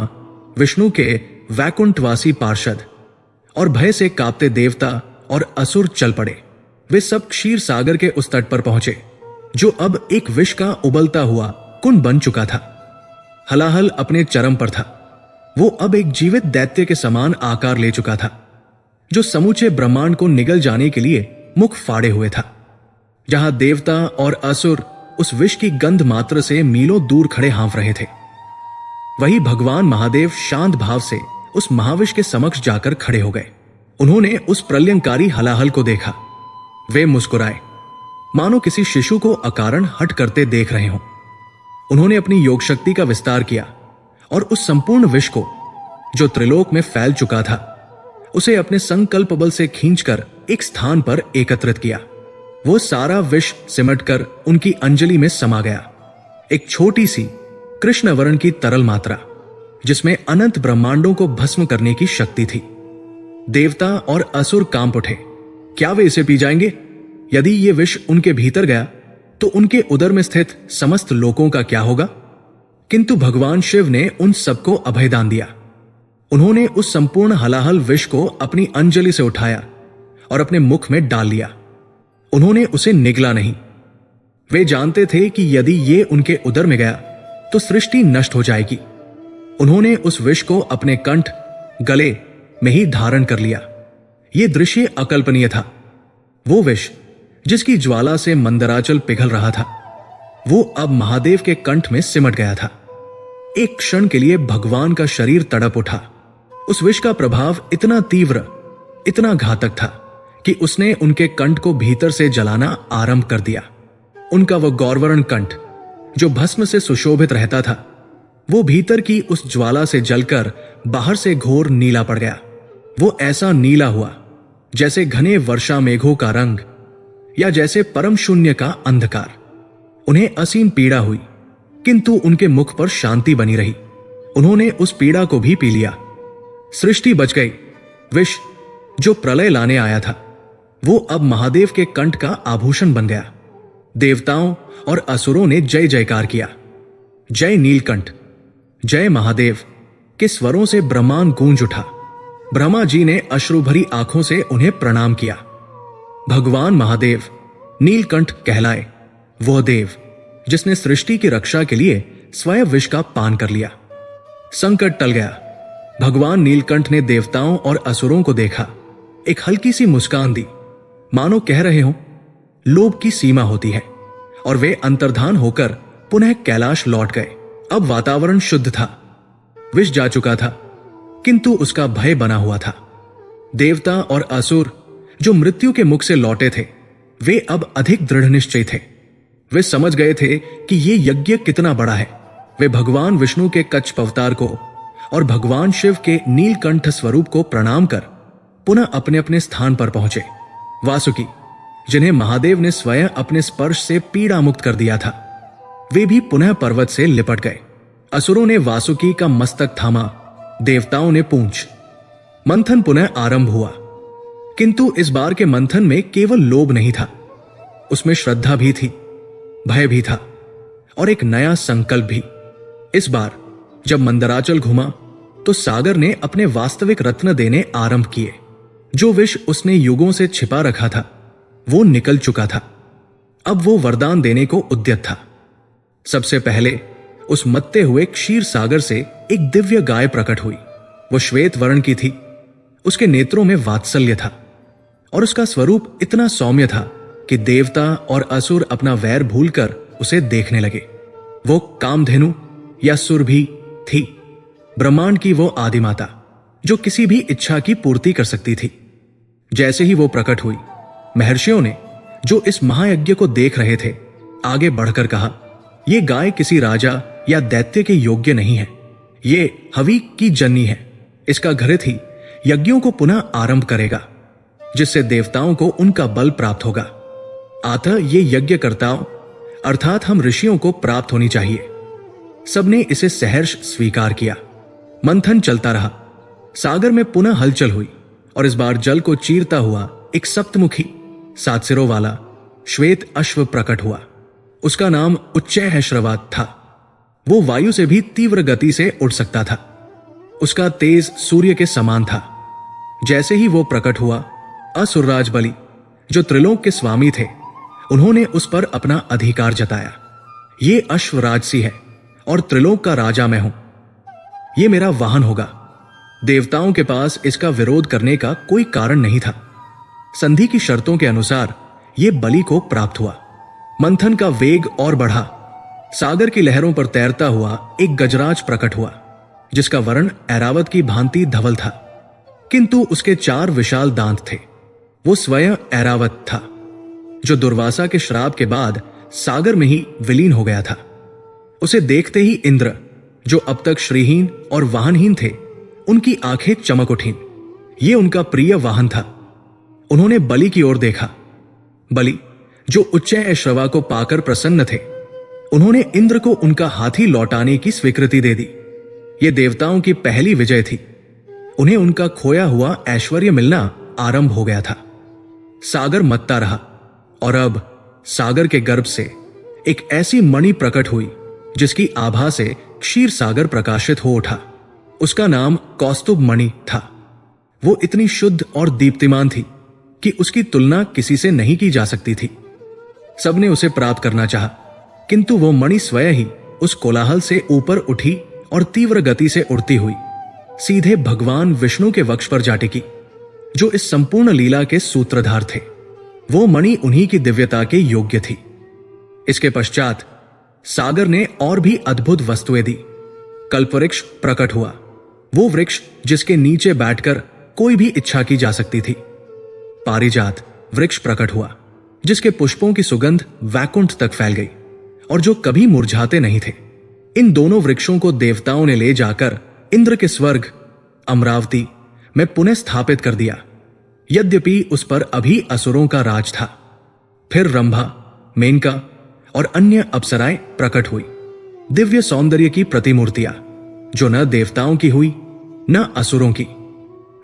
विष्णु के वैकुंठवासी पार्षद और भय से कांपते देवता और असुर चल पड़े। वे सब क्षीर सागर के उस तट पर पहुंचे, जो अब एक विष का उबलता हुआ कुंड बन चुका था। हलाहल अपने चरम पर था। वो अब एक जीवित दैत्य के समान आकार ले चुका था, जो समूचे ब्रह्मांड को निगल जाने के लिए मुख फाड़े हुए था। जहां देवता और असुर उस विष की गंध मात्र से मीलों दूर खड़े हाँफ रहे थे, वही भगवान महादेव शांत भाव से उस महाविष के समक्ष जाकर खड़े हो गए। उन्होंने उस प्रलयंकारी हलाहल को देखा। वे मुस्कुराए, मानो किसी शिशु को अकारण हट करते देख रहे हों। उन्होंने अपनी योग शक्ति का विस्तार किया और उस संपूर्ण विष को, जो त्रिलोक में फैल चुका था, उसे अपने संकल्प बल से खींचकर एक स्थान पर एकत्रित किया। वो सारा विष सिमटकर उनकी अंजलि में समा गया। एक छोटी सी कृष्ण वर्ण की तरल मात्रा, जिसमें अनंत ब्रह्मांडों को भस्म करने की शक्ति थी। देवता और असुर कांप उठे। क्या वे इसे पी जाएंगे? यदि ये विष उनके भीतर गया तो उनके उदर में स्थित समस्त लोकों का क्या होगा? किंतु भगवान शिव ने उन सबको अभयदान दिया। उन्होंने उस संपूर्ण हलाहल विष को अपनी अंजलि से उठाया और अपने मुख में डाल लिया। उन्होंने उसे निगला नहीं। वे जानते थे कि यदि ये उनके उदर में गया तो सृष्टि नष्ट हो जाएगी। उन्होंने उस विष को अपने कंठ, गले में ही धारण कर लिया। यह दृश्य अकल्पनीय था। वो विष जिसकी ज्वाला से मंदराचल पिघल रहा था, वो अब महादेव के कंठ में सिमट गया था। एक क्षण के लिए भगवान का शरीर तड़प उठा। उस विष का प्रभाव इतना तीव्र, इतना घातक था कि उसने उनके कंठ को भीतर से जलाना आरंभ कर दिया। उनका वह गौरवर्ण कंठ, जो भस्म से सुशोभित रहता था, वो भीतर की उस ज्वाला से जलकर बाहर से घोर नीला पड़ गया। वो ऐसा नीला हुआ जैसे घने वर्षा मेघों का रंग, या जैसे परम शून्य का अंधकार। उन्हें असीम पीड़ा हुई, किंतु उनके मुख पर शांति बनी रही। उन्होंने उस पीड़ा को भी पी लिया। सृष्टि बच गई। विष जो प्रलय लाने आया था, वो अब महादेव के कंठ का आभूषण बन गया। देवताओं और असुरों ने जय जयकार किया। जय नीलकंठ, जय महादेव के स्वरों से ब्रह्मांड गूंज उठा। ब्रह्मा जी ने अश्रुभरी आंखों से उन्हें प्रणाम किया। भगवान महादेव नीलकंठ कहलाए वह देव जिसने सृष्टि की रक्षा के लिए स्वयं विष का पान कर लिया। संकट टल गया। भगवान नीलकंठ ने देवताओं और असुरों को देखा, एक हल्की सी मुस्कान दी, मानो कह रहे हो लोभ की सीमा होती है और वे अंतर्धान होकर पुनः कैलाश लौट गए। अब वातावरण शुद्ध था, विष जा चुका था, किंतु उसका भय बना हुआ था। देवता और असुर जो मृत्यु के मुख से लौटे थे, वे अब अधिक दृढ़ निश्चय थे। वे समझ गए थे कि ये यज्ञ कितना बड़ा है। वे भगवान विष्णु के कच्छ अवतार को और भगवान शिव के नीलकंठ स्वरूप को प्रणाम कर पुनः अपने अपने स्थान पर पहुंचे। वासुकी, जिन्हें महादेव ने स्वयं अपने स्पर्श से पीड़ा मुक्त कर दिया था, वे भी पुनः पर्वत से लिपट गए। असुरों ने वासुकी का मस्तक थामा, देवताओं ने पूंछ। मंथन पुनः आरंभ हुआ, किंतु इस बार के मंथन में केवल लोभ नहीं था, उसमें श्रद्धा भी थी, भय भी था और एक नया संकल्प भी। इस बार जब मंदराचल घुमा तो सागर ने अपने वास्तविक रत्न देने आरंभ किए। जो विष उसने युगों से छिपा रखा था वो निकल चुका था। अब वो वरदान देने को उद्यत था। सबसे पहले उस मत्ते हुए क्षीर सागर से एक दिव्य गाय प्रकट हुई। वो श्वेत वर्ण की थी, उसके नेत्रों में वात्सल्य था और उसका स्वरूप इतना सौम्य था कि देवता और असुर अपना वैर भूलकर उसे देखने लगे। वो कामधेनु या सुरभि थी, ब्रह्मांड की वो आदिमाता जो किसी भी इच्छा की पूर्ति कर सकती थी। जैसे ही वो प्रकट हुई, महर्षियों ने जो इस महायज्ञ को देख रहे थे आगे बढ़कर कहा, ये गाय किसी राजा या दैत्य के योग्य नहीं है, ये हवि की जननी है। इसका घृत ही यज्ञों को पुनः आरंभ करेगा, जिससे देवताओं को उनका बल प्राप्त होगा। अतः ये यज्ञकर्ताओं अर्थात हम ऋषियों को प्राप्त होनी चाहिए। सबने इसे सहर्ष स्वीकार किया। मंथन चलता रहा। सागर में पुनः हलचल हुई और इस बार जल को चीरता हुआ एक सप्तमुखी 7 सिरों वाला श्वेत अश्व प्रकट हुआ। उसका नाम उच्चैःश्रवा था। वो वायु से भी तीव्र गति से उड़ सकता था। उसका तेज सूर्य के समान था। जैसे ही वो प्रकट हुआ, असुरराज बलि जो त्रिलोक के स्वामी थे, उन्होंने उस पर अपना अधिकार जताया। ये अश्व राजसी है और त्रिलोक का राजा मैं हूं, ये मेरा वाहन होगा। देवताओं के पास इसका विरोध करने का कोई कारण नहीं था। संधि की शर्तों के अनुसार यह बलि को प्राप्त हुआ। मंथन का वेग और बढ़ा। सागर की लहरों पर तैरता हुआ एक गजराज प्रकट हुआ, जिसका वर्ण ऐरावत की भांति धवल था, किंतु उसके 4 विशाल दांत थे। वो स्वयं ऐरावत था, जो दुर्वासा के श्राप के बाद सागर में ही विलीन हो गया था। उसे देखते ही इंद्र, जो अब तक श्रीहीन और वाहनहीन थे, उनकी आंखें चमक उठीं। ये उनका प्रिय वाहन था। उन्होंने बलि की ओर देखा। बलि, जो उच्चैःश्रवा को पाकर प्रसन्न थे, उन्होंने इंद्र को उनका हाथी लौटाने की स्वीकृति दे दी। ये देवताओं की पहली विजय थी। उन्हें उनका खोया हुआ ऐश्वर्य मिलना आरंभ हो गया था। सागर मत्ता रहा और अब सागर के गर्भ से एक ऐसी मणि प्रकट हुई जिसकी आभा से क्षीर सागर प्रकाशित हो उठा। उसका नाम कौस्तुभ मणि था। वो इतनी शुद्ध और दीप्तिमान थी कि उसकी तुलना किसी से नहीं की जा सकती थी। सबने उसे प्राप्त करना चाहा, किंतु वो मणि स्वयं ही उस कोलाहल से ऊपर उठी और तीव्र गति से उड़ती हुई सीधे भगवान विष्णु के वक्ष पर जा टिकी, जो इस संपूर्ण लीला के सूत्रधार थे। वो मणि उन्हीं की दिव्यता के योग्य थी। इसके पश्चात सागर ने और भी अद्भुत वस्तुएं दी। कल्पवृक्ष प्रकट हुआ, वो वृक्ष जिसके नीचे बैठकर कोई भी इच्छा की जा सकती थी। पारिजात वृक्ष प्रकट हुआ, जिसके पुष्पों की सुगंध वैकुंठ तक फैल गई और जो कभी मुरझाते नहीं थे। इन दोनों वृक्षों को देवताओं ने ले जाकर इंद्र के स्वर्ग अमरावती में पुनः स्थापित कर दिया, यद्यपि उस पर अभी असुरों का राज था। फिर रंभा, मेनका और अन्य अप्सराएं प्रकट हुई, दिव्य सौंदर्य की प्रतिमूर्तियां, जो न देवताओं की हुई न असुरों की।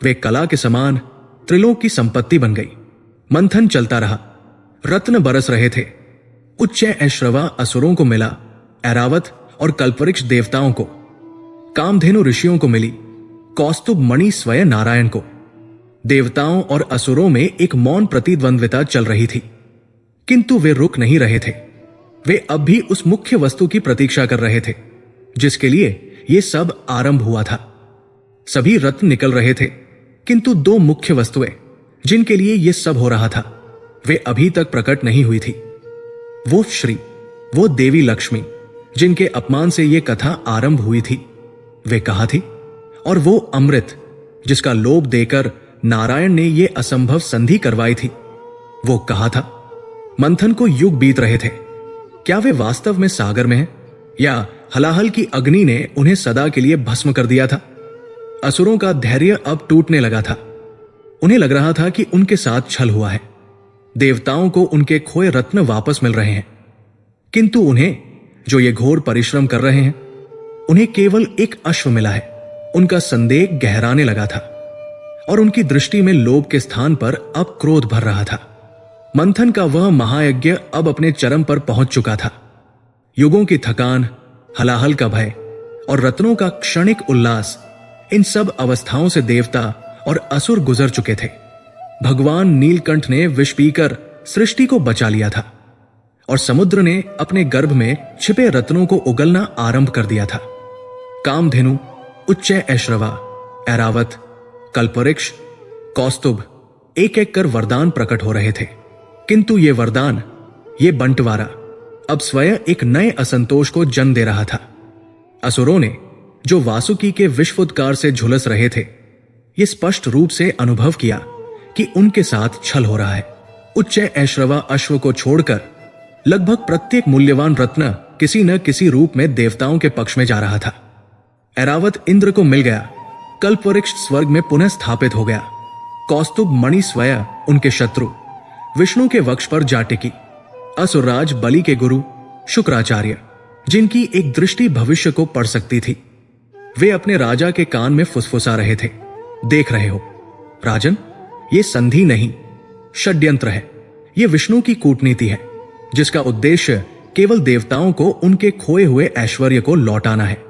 वे कला के समान त्रिलोक की संपत्ति बन गई। मंथन चलता रहा। रत्न बरस रहे थे। उच्चैःश्रवा असुरों को मिला, ऐरावत और कल्पवृक्ष देवताओं को, कामधेनु ऋषियों को मिली, कौस्तुभ मणि स्वयं नारायण को। देवताओं और असुरों में एक मौन प्रतिद्वंद्विता चल रही थी, किंतु वे रुक नहीं रहे थे। वे अब भी उस मुख्य वस्तु की प्रतीक्षा कर रहे थे जिसके लिए ये सब आरंभ हुआ था। सभी रत्न निकल रहे थे, किंतु 2 मुख्य वस्तुएं जिनके लिए ये सब हो रहा था, वे अभी तक प्रकट नहीं हुई थी। वो श्री, वो देवी लक्ष्मी जिनके अपमान से ये कथा आरंभ हुई थी, वे कहा थी? और वो अमृत जिसका लोभ देकर नारायण ने ये असंभव संधि करवाई थी, वो कहा था? मंथन को युग बीत रहे थे। क्या वे वास्तव में सागर में हैं, या हलाहल की अग्नि ने उन्हें सदा के लिए भस्म कर दिया था? असुरों का धैर्य अब टूटने लगा था। उन्हें लग रहा था कि उनके साथ छल हुआ है। देवताओं को उनके खोए रत्न वापस मिल रहे हैं, किंतु उन्हें जो ये घोर परिश्रम कर रहे हैं, उन्हें केवल एक अश्व मिला है। उनका संदेह गहराने लगा था और उनकी दृष्टि में लोभ के स्थान पर अब क्रोध भर रहा था। मंथन का वह महायज्ञ अब अपने चरम पर पहुंच चुका था। युगों की थकान, हलाहल का भय और रत्नों का क्षणिक उल्लास, इन सब अवस्थाओं से देवता और असुर गुजर चुके थे। भगवान नीलकंठ ने विष पीकर सृष्टि को बचा लिया था और समुद्र ने अपने गर्भ में छिपे रत्नों को उगलना आरंभ कर दिया था। कामधेनु, उच्चय ऐश्रवा, ऐरावत, कल्पवृक्ष, कौस्तुभ एक एक कर वरदान प्रकट हो रहे थे, किंतु ये वरदान, ये बंटवारा अब स्वयं एक नए असंतोष को जन्म दे रहा था। असुरों ने जो वासुकी के विश्वोद्गार से झुलस रहे थे, ये स्पष्ट रूप से अनुभव किया कि उनके साथ छल हो रहा है। उच्चय ऐश्रवा अश्व को छोड़कर लगभग प्रत्येक मूल्यवान रत्न किसी न किसी रूप में देवताओं के पक्ष में जा रहा था। ऐरावत इंद्र को मिल गया, कल्पवृक्ष स्वर्ग में पुनः स्थापित हो गया, कौस्तुभ मणि स्वयं उनके शत्रु विष्णु के वक्ष पर जा टिकी। असुरराज बलि के गुरु शुक्राचार्य, जिनकी एक दृष्टि भविष्य को पढ़ सकती थी, वे अपने राजा के कान में फुसफुसा रहे थे, देख रहे हो राजन, ये संधि नहीं, षड्यंत्र है। ये विष्णु की कूटनीति है, जिसका उद्देश्य केवल देवताओं को उनके खोए हुए ऐश्वर्य को लौटाना है।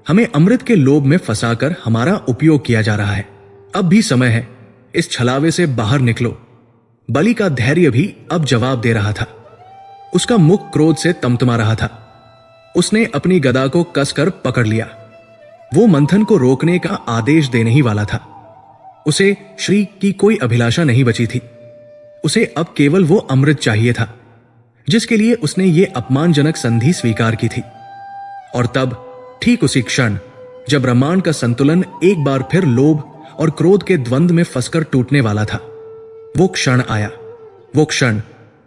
हमें अमृत के लोभ में फंसाकर हमारा उपयोग किया जा रहा है। अब भी समय है, इस छलावे से बाहर निकलो। बलि का धैर्य भी अब जवाब दे रहा था। उसका मुख क्रोध से तमतमा रहा था। उसने अपनी गदा को कसकर पकड़ लिया। वो मंथन को रोकने का आदेश देने ही वाला था। उसे श्री की कोई अभिलाषा नहीं बची थी। उसे अब केवल वो अमृत चाहिए था जिसके लिए उसने ये अपमानजनक संधि स्वीकार की थी। और तब ठीक उसी क्षण जब ब्रह्मांड का संतुलन एक बार फिर लोभ और क्रोध के द्वंद्व में फंसकर टूटने वाला था, वो क्षण आया, वो क्षण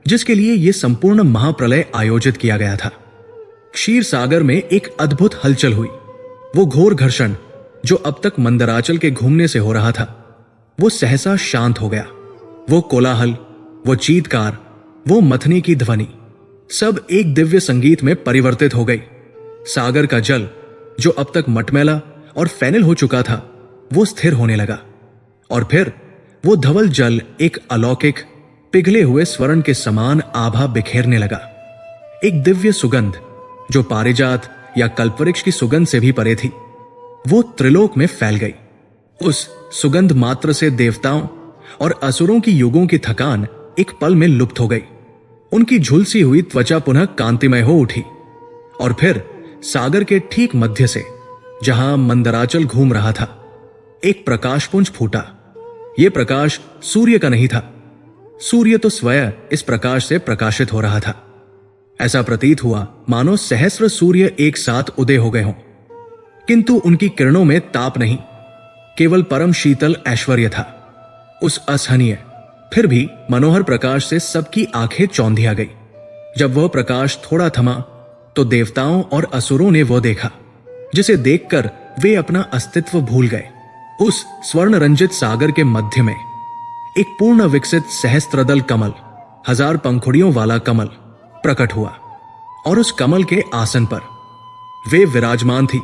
जिसके लिए यह संपूर्ण महाप्रलय आयोजित किया गया था। क्षीर सागर में एक अद्भुत हलचल हुई। वो घोर घर्षण जो अब तक मंदराचल के घूमने से हो रहा था, वो सहसा शांत हो गया। वो कोलाहल, वो चीत्कार, वो मथने की ध्वनि, सब एक दिव्य संगीत में परिवर्तित हो गई। सागर का जल जो अब तक मटमैला और फैनल हो चुका था, वो स्थिर होने लगा। और फिर वो धवल जल एक अलौकिक पिघले हुए स्वर्ण के समान आभा बिखेरने लगा। एक दिव्य सुगंध जो पारिजात या कल्पवृक्ष की सुगंध से भी परे थी, वो त्रिलोक में फैल गई। उस सुगंध मात्र से देवताओं और असुरों की युगों की थकान एक पल में लुप्त हो गई। उनकी झुलसी हुई त्वचा पुनः कांतिमय हो उठी। और फिर सागर के ठीक मध्य से, जहां मंदराचल घूम रहा था, एक प्रकाशपुंज फूटा। यह प्रकाश सूर्य का नहीं था। सूर्य तो स्वयं इस प्रकाश से प्रकाशित हो रहा था। ऐसा प्रतीत हुआ मानो सहस्र सूर्य एक साथ उदय हो गए हों, किंतु उनकी किरणों में ताप नहीं, केवल परम शीतल ऐश्वर्य था। उस असहनीय फिर भी मनोहर प्रकाश से सबकी आंखें चौंधिया गई। जब वह प्रकाश थोड़ा थमा तो देवताओं और असुरों ने वह देखा जिसे देखकर वे अपना अस्तित्व भूल गए। उस स्वर्ण रंजित सागर के मध्य में एक पूर्ण विकसित सहस्त्रदल कमल, 1000 पंखुड़ियों वाला कमल प्रकट हुआ। और उस कमल के आसन पर वे विराजमान थी,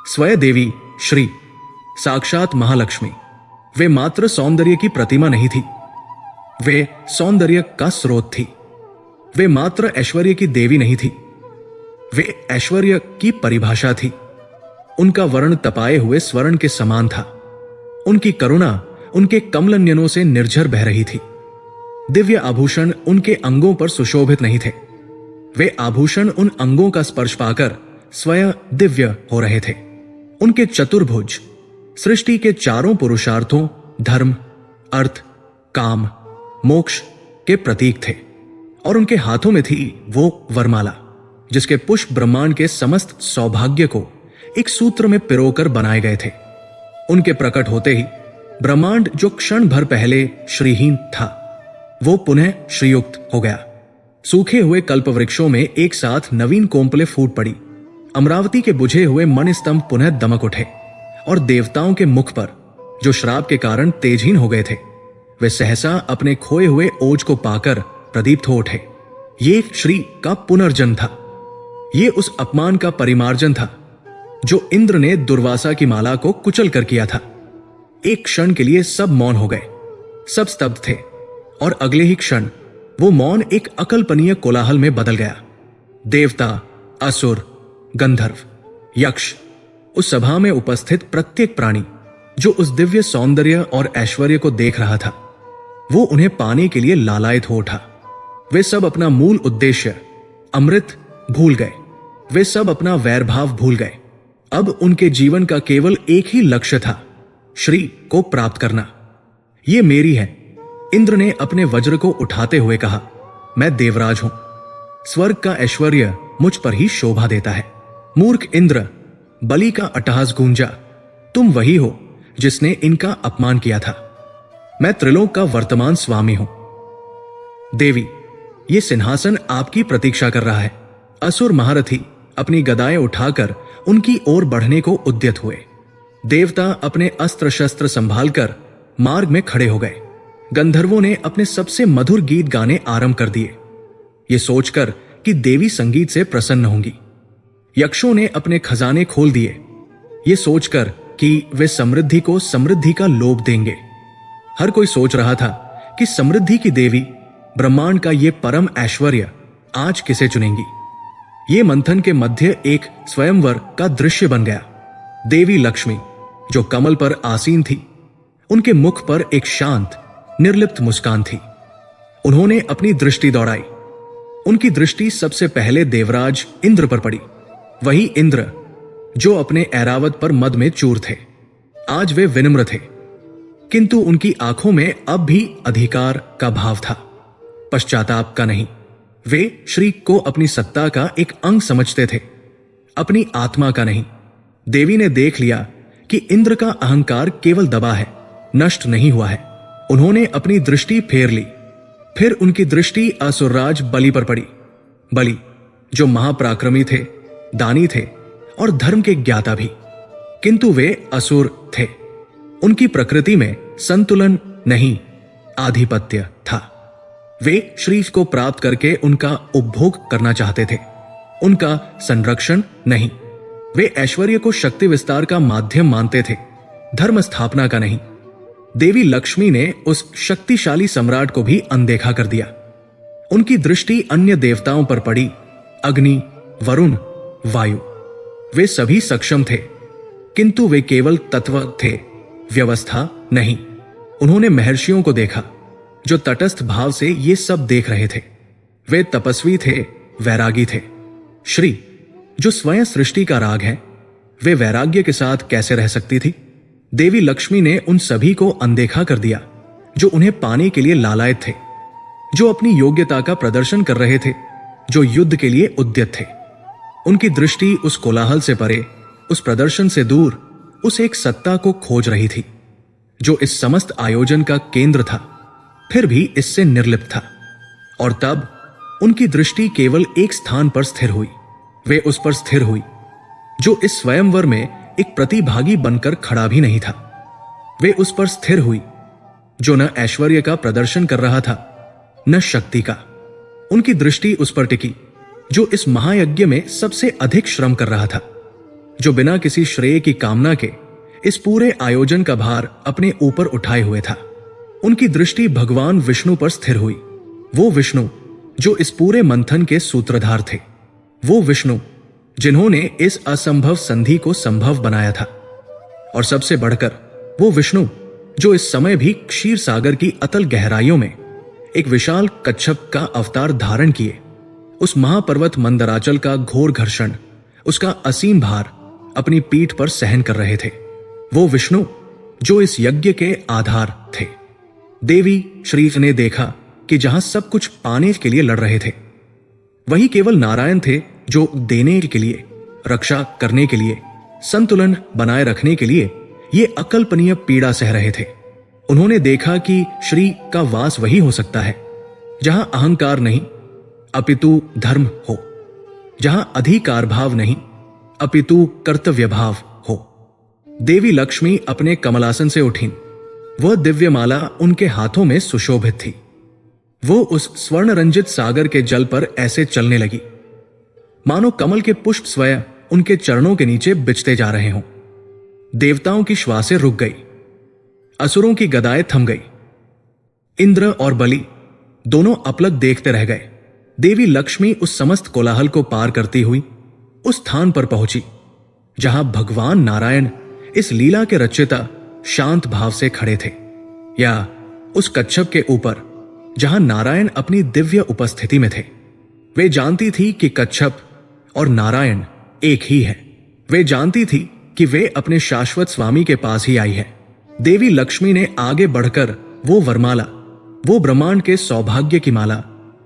स्वयं देवी श्री, साक्षात महालक्ष्मी। वे मात्र सौंदर्य की प्रतिमा नहीं थी, वे सौंदर्य का स्रोत थी। वे मात्र ऐश्वर्य की देवी नहीं थी, वे ऐश्वर्य की परिभाषा थी। उनका वर्ण तपाए हुए स्वर्ण के समान था। उनकी करुणा उनके कमलनयनों से निर्झर बह रही थी। दिव्य आभूषण उनके अंगों पर सुशोभित नहीं थे, वे आभूषण उन अंगों का स्पर्श पाकर स्वयं दिव्य हो रहे थे। उनके चतुर्भुज सृष्टि के चारों पुरुषार्थों, धर्म, अर्थ, काम, मोक्ष के प्रतीक थे और उनके हाथों में थी वो वरमाला जिसके पुष्प ब्रह्मांड के समस्त सौभाग्य को एक सूत्र में पिरोकर बनाए गए थे। उनके प्रकट होते ही ब्रह्मांड जो क्षण भर पहले श्रीहीन था वो पुनः श्रीयुक्त हो गया। सूखे हुए कल्प वृक्षों में एक साथ नवीन कोंपले फूट पड़ी। अमरावती के बुझे हुए मन स्तंभ पुनः दमक उठे और देवताओं के मुख पर जो श्राप के कारण तेजहीन हो गए थे वे सहसा अपने खोए हुए ओज को पाकर प्रदीप्त हो उठे। ये श्री का पुनर्जन्म था। ये उस अपमान का परिमार्जन था जो इंद्र ने दुर्वासा की माला को कुचल कर किया था। एक क्षण के लिए सब मौन हो गए, सब स्तब्ध थे और अगले ही क्षण वो मौन एक अकल्पनीय कोलाहल में बदल गया। देवता, असुर, गंधर्व, यक्ष, उस सभा में उपस्थित प्रत्येक प्राणी जो उस दिव्य सौंदर्य और ऐश्वर्य को देख रहा था वो उन्हें पाने के लिए लालायित हो उठा। वे सब अपना मूल उद्देश्य अमृत भूल गए। वे सब अपना वैरभाव भूल गए। अब उनके जीवन का केवल एक ही लक्ष्य था, श्री को प्राप्त करना। ये मेरी है, इंद्र ने अपने वज्र को उठाते हुए कहा। मैं देवराज हूं, स्वर्ग का ऐश्वर्य मुझ पर ही शोभा देता है। मूर्ख इंद्र, बलि का अट्टहास गूंजा। तुम वही हो जिसने इनका अपमान किया था। मैं त्रिलोक का वर्तमान स्वामी हूं। देवी, ये सिंहासन आपकी प्रतीक्षा कर रहा है। असुर महारथी अपनी गदाएं उठाकर उनकी ओर बढ़ने को उद्यत हुए। देवता अपने अस्त्र शस्त्र संभालकर मार्ग में खड़े हो गए। गंधर्वों ने अपने सबसे मधुर गीत गाने आरंभ कर दिए, ये सोचकर कि देवी संगीत से प्रसन्न होंगी। यक्षों ने अपने खजाने खोल दिए, ये सोचकर कि वे समृद्धि को समृद्धि का लोभ देंगे। हर कोई सोच रहा था कि समृद्धि की देवी ब्रह्मांड का ये परम ऐश्वर्य आज किसे चुनेंगी। ये मंथन के मध्य एक स्वयंवर का दृश्य बन गया। देवी लक्ष्मी जो कमल पर आसीन थी, उनके मुख पर एक शांत निर्लिप्त मुस्कान थी। उन्होंने अपनी दृष्टि दौड़ाई। उनकी दृष्टि सबसे पहले देवराज इंद्र पर पड़ी। वही इंद्र जो अपने ऐरावत पर मद में चूर थे। आज वे विनम्र थे, किंतु उनकी आंखों में अब भी अधिकार का भाव था, पश्चाताप का नहीं। वे श्री को अपनी सत्ता का एक अंग समझते थे, अपनी आत्मा का नहीं। देवी ने देख लिया कि इंद्र का अहंकार केवल दबा है, नष्ट नहीं हुआ है। उन्होंने अपनी दृष्टि फेर ली। फिर उनकी दृष्टि असुरराज बलि पर पड़ी। बलि जो महापराक्रमी थे, दानी थे और धर्म के ज्ञाता भी, किंतु वे असुर थे। उनकी प्रकृति में संतुलन नहीं, आधिपत्य था। वे श्री को प्राप्त करके उनका उपभोग करना चाहते थे, उनका संरक्षण नहीं। वे ऐश्वर्य को शक्ति विस्तार का माध्यम मानते थे, धर्म स्थापना का नहीं। देवी लक्ष्मी ने उस शक्तिशाली सम्राट को भी अनदेखा कर दिया। उनकी दृष्टि अन्य देवताओं पर पड़ी, अग्नि, वरुण, वायु। वे सभी सक्षम थे, किंतु वे केवल तत्व थे, व्यवस्था नहीं। उन्होंने महर्षियों को देखा जो तटस्थ भाव से ये सब देख रहे थे। वे तपस्वी थे, वैरागी थे। श्री जो स्वयं सृष्टि का राग है, वे वैराग्य के साथ कैसे रह सकती थी। देवी लक्ष्मी ने उन सभी को अनदेखा कर दिया जो उन्हें पाने के लिए लालायित थे, जो अपनी योग्यता का प्रदर्शन कर रहे थे, जो युद्ध के लिए उद्यत थे। उनकी दृष्टि उस कोलाहल से परे, उस प्रदर्शन से दूर, उस एक सत्ता को खोज रही थी जो इस समस्त आयोजन का केंद्र था, फिर भी इससे निर्लिप्त था। और तब उनकी दृष्टि केवल एक स्थान पर स्थिर हुई। वे उस पर स्थिर हुई जो इस स्वयंवर में एक प्रतिभागी बनकर खड़ा भी नहीं था। वे उस पर स्थिर हुई जो न ऐश्वर्य का प्रदर्शन कर रहा था, न शक्ति का। उनकी दृष्टि उस पर टिकी जो इस महायज्ञ में सबसे अधिक श्रम कर रहा था, जो बिना किसी श्रेय की कामना के इस पूरे आयोजन का भार अपने ऊपर उठाए हुए था। उनकी दृष्टि भगवान विष्णु पर स्थिर हुई। वो विष्णु जो इस पूरे मंथन के सूत्रधार थे, वो विष्णु जिन्होंने इस असंभव संधि को संभव बनाया था, और सबसे बढ़कर वो विष्णु जो इस समय भी क्षीर सागर की अतल गहराइयों में एक विशाल कच्छप का अवतार धारण किए उस महापर्वत मंदराचल का घोर घर्षण, उसका असीम भार अपनी पीठ पर सहन कर रहे थे। वो विष्णु जो इस यज्ञ के आधार थे। देवी श्री ने देखा कि जहां सब कुछ पाने के लिए लड़ रहे थे, वही केवल नारायण थे जो देने के लिए, रक्षा करने के लिए, संतुलन बनाए रखने के लिए ये अकल्पनीय पीड़ा सह रहे थे। उन्होंने देखा कि श्री का वास वही हो सकता है जहां अहंकार नहीं अपितु धर्म हो, जहां अधिकार भाव नहीं अपितु कर्तव्य भाव हो। देवी लक्ष्मी अपने कमलासन से उठीं। वह दिव्य माला उनके हाथों में सुशोभित थी। वो उस स्वर्ण रंजित सागर के जल पर ऐसे चलने लगी मानो कमल के पुष्प स्वयं उनके चरणों के नीचे बिछते जा रहे हों। देवताओं की श्वासें रुक गई, असुरों की गदाएं थम गई। इंद्र और बलि दोनों अपलक देखते रह गए। देवी लक्ष्मी उस समस्त कोलाहल को पार करती हुई उस स्थान पर पहुंची जहां भगवान नारायण इस लीला के रचयिता शांत भाव से खड़े थे, या उस कच्छप के ऊपर जहां नारायण अपनी दिव्य उपस्थिति में थे। वे जानती थी कि कच्छप और नारायण एक ही है। वे जानती थी कि वे अपने शाश्वत स्वामी के पास ही आई है। देवी लक्ष्मी ने आगे बढ़कर वो वरमाला, वो ब्रह्मांड के सौभाग्य की माला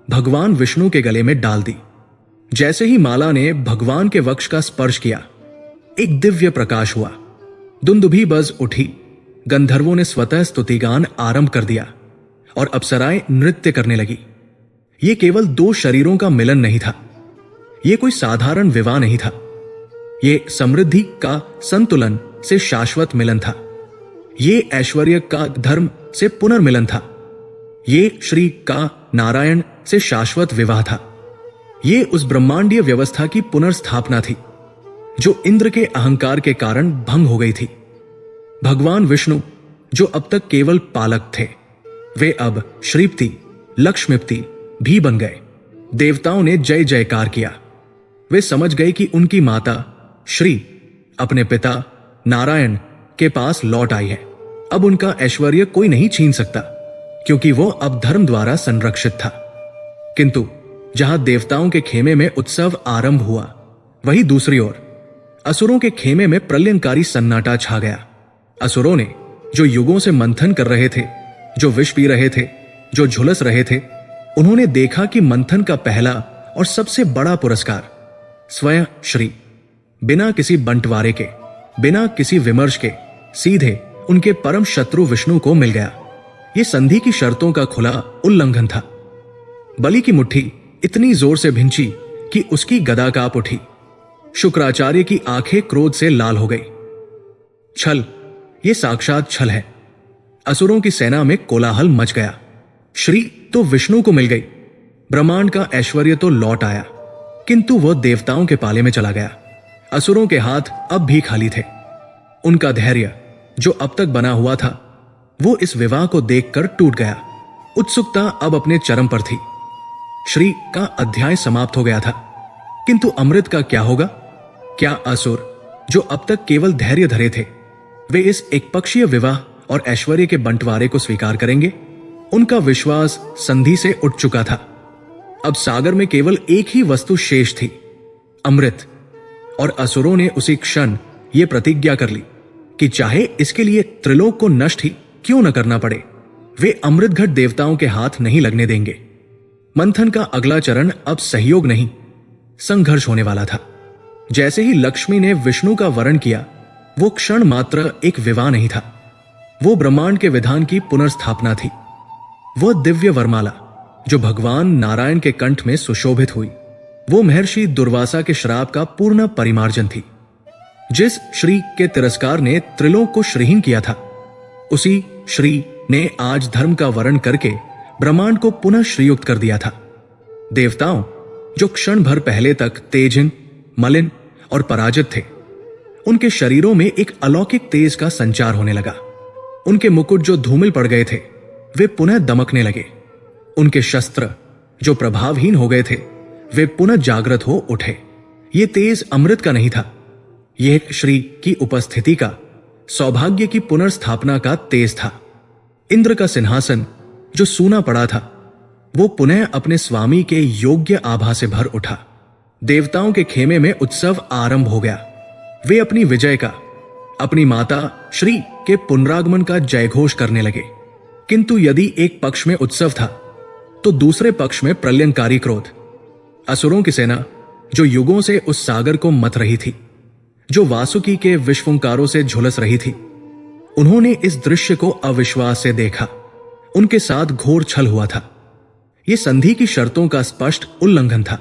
भगवान विष्णु के गले में डाल दी। जैसे ही माला ने भगवान के वक्ष का स्पर्श किया, एक दिव्य प्रकाश हुआ। दुंदुभी बज उठी। गंधर्वों ने स्वतः स्तुतिगान आरंभ कर दिया और अप्सराएं नृत्य करने लगी। ये केवल दो शरीरों का मिलन नहीं था, ये कोई साधारण विवाह नहीं था, ये समृद्धि का संतुलन से शाश्वत मिलन था। ये ऐश्वर्य का धर्म से पुनर्मिलन था। ये श्री का नारायण से शाश्वत विवाह था। ये उस ब्रह्मांडीय व्यवस्था की पुनर्स्थापना थी जो इंद्र के अहंकार के कारण भंग हो गई थी। भगवान विष्णु जो अब तक केवल पालक थे, वे अब श्रीप्ति लक्ष्मीप्ति भी बन गए। देवताओं ने जय जयकार किया। वे समझ गए कि उनकी माता श्री अपने पिता नारायण के पास लौट आई है। अब उनका ऐश्वर्य कोई नहीं छीन सकता, क्योंकि वो अब धर्म द्वारा संरक्षित था। किंतु जहां देवताओं के खेमे में उत्सव आरंभ हुआ, वहीं दूसरी ओर असुरों के खेमे में प्रलयंकारी सन्नाटा छा गया। असुरों ने जो युगों से मंथन कर रहे थे, जो विष पी रहे थे, जो झुलस रहे थे, उन्होंने देखा कि मंथन का पहला और सबसे बड़ा पुरस्कार स्वयं श्री बिना किसी बंटवारे के, बिना किसी विमर्श के सीधे उनके परम शत्रु विष्णु को मिल गया। यह संधि की शर्तों का खुला उल्लंघन था। बलि की मुट्ठी इतनी जोर से भिंची कि उसकी गदा कांप उठी। शुक्राचार्य की आंखें क्रोध से लाल हो गई। छल, यह साक्षात छल है। असुरों की सेना में कोलाहल मच गया। श्री तो विष्णु को मिल गई, ब्रह्मांड का ऐश्वर्य तो लौट आया, किंतु वह देवताओं के पाले में चला गया। असुरों के हाथ अब भी खाली थे। उनका धैर्य जो अब तक बना हुआ था, वो इस विवाह को देखकर टूट गया। उत्सुकता अब अपने चरम पर थी। श्री का अध्याय समाप्त हो गया था, किंतु अमृत का क्या होगा? क्या असुर जो अब तक केवल धैर्य धरे थे, वे इस एकपक्षीय विवाह और ऐश्वर्य के बंटवारे को स्वीकार करेंगे? उनका विश्वास संधि से उठ चुका था। अब सागर में केवल एक ही वस्तु शेष थी, अमृत। और असुरों ने उसी क्षण यह प्रतिज्ञा कर ली कि चाहे इसके लिए त्रिलोक को नष्ट ही क्यों न करना पड़े, वे अमृत घट देवताओं के हाथ नहीं लगने देंगे। मंथन का अगला चरण अब सहयोग नहीं, संघर्ष होने वाला था। जैसे ही लक्ष्मी ने विष्णु का वरण किया, वो क्षण मात्र एक विवाह नहीं था, वो ब्रह्मांड के विधान की पुनर्स्थापना थी। वह दिव्य वरमाला जो भगवान नारायण के कंठ में सुशोभित हुई, वो महर्षि दुर्वासा के श्राप का पूर्ण परिमार्जन थी। जिस श्री के तिरस्कार ने त्रिलोक को श्रीहीन किया था, उसी श्री ने आज धर्म का वरण करके ब्रह्मांड को पुनः श्रीयुक्त कर दिया था। देवताओं जो क्षण भर पहले तक तेजहीन, मलिन और पराजित थे, उनके शरीरों में एक अलौकिक तेज का संचार होने लगा। उनके मुकुट जो धूमिल पड़ गए थे, वे पुनः दमकने लगे। उनके शस्त्र जो प्रभावहीन हो गए थे, वे पुनः जागृत हो उठे। ये तेज अमृत का नहीं था, यह श्री की उपस्थिति का, सौभाग्य की पुनर्स्थापना का तेज था। इंद्र का सिंहासन जो सूना पड़ा था, वो पुनः अपने स्वामी के योग्य आभा से भर उठा। देवताओं के खेमे में उत्सव आरंभ हो गया। वे अपनी विजय का, अपनी माता श्री के पुनरागमन का जयघोष करने लगे। किंतु यदि एक पक्ष में उत्सव था, तो दूसरे पक्ष में प्रलयंकारी क्रोध। असुरों की सेना जो युगों से उस सागर को मथ रही थी, जो वासुकी के विश्वंकारों से झुलस रही थी, उन्होंने इस दृश्य को अविश्वास से देखा। उनके साथ घोर छल हुआ था। यह संधि की शर्तों का स्पष्ट उल्लंघन था।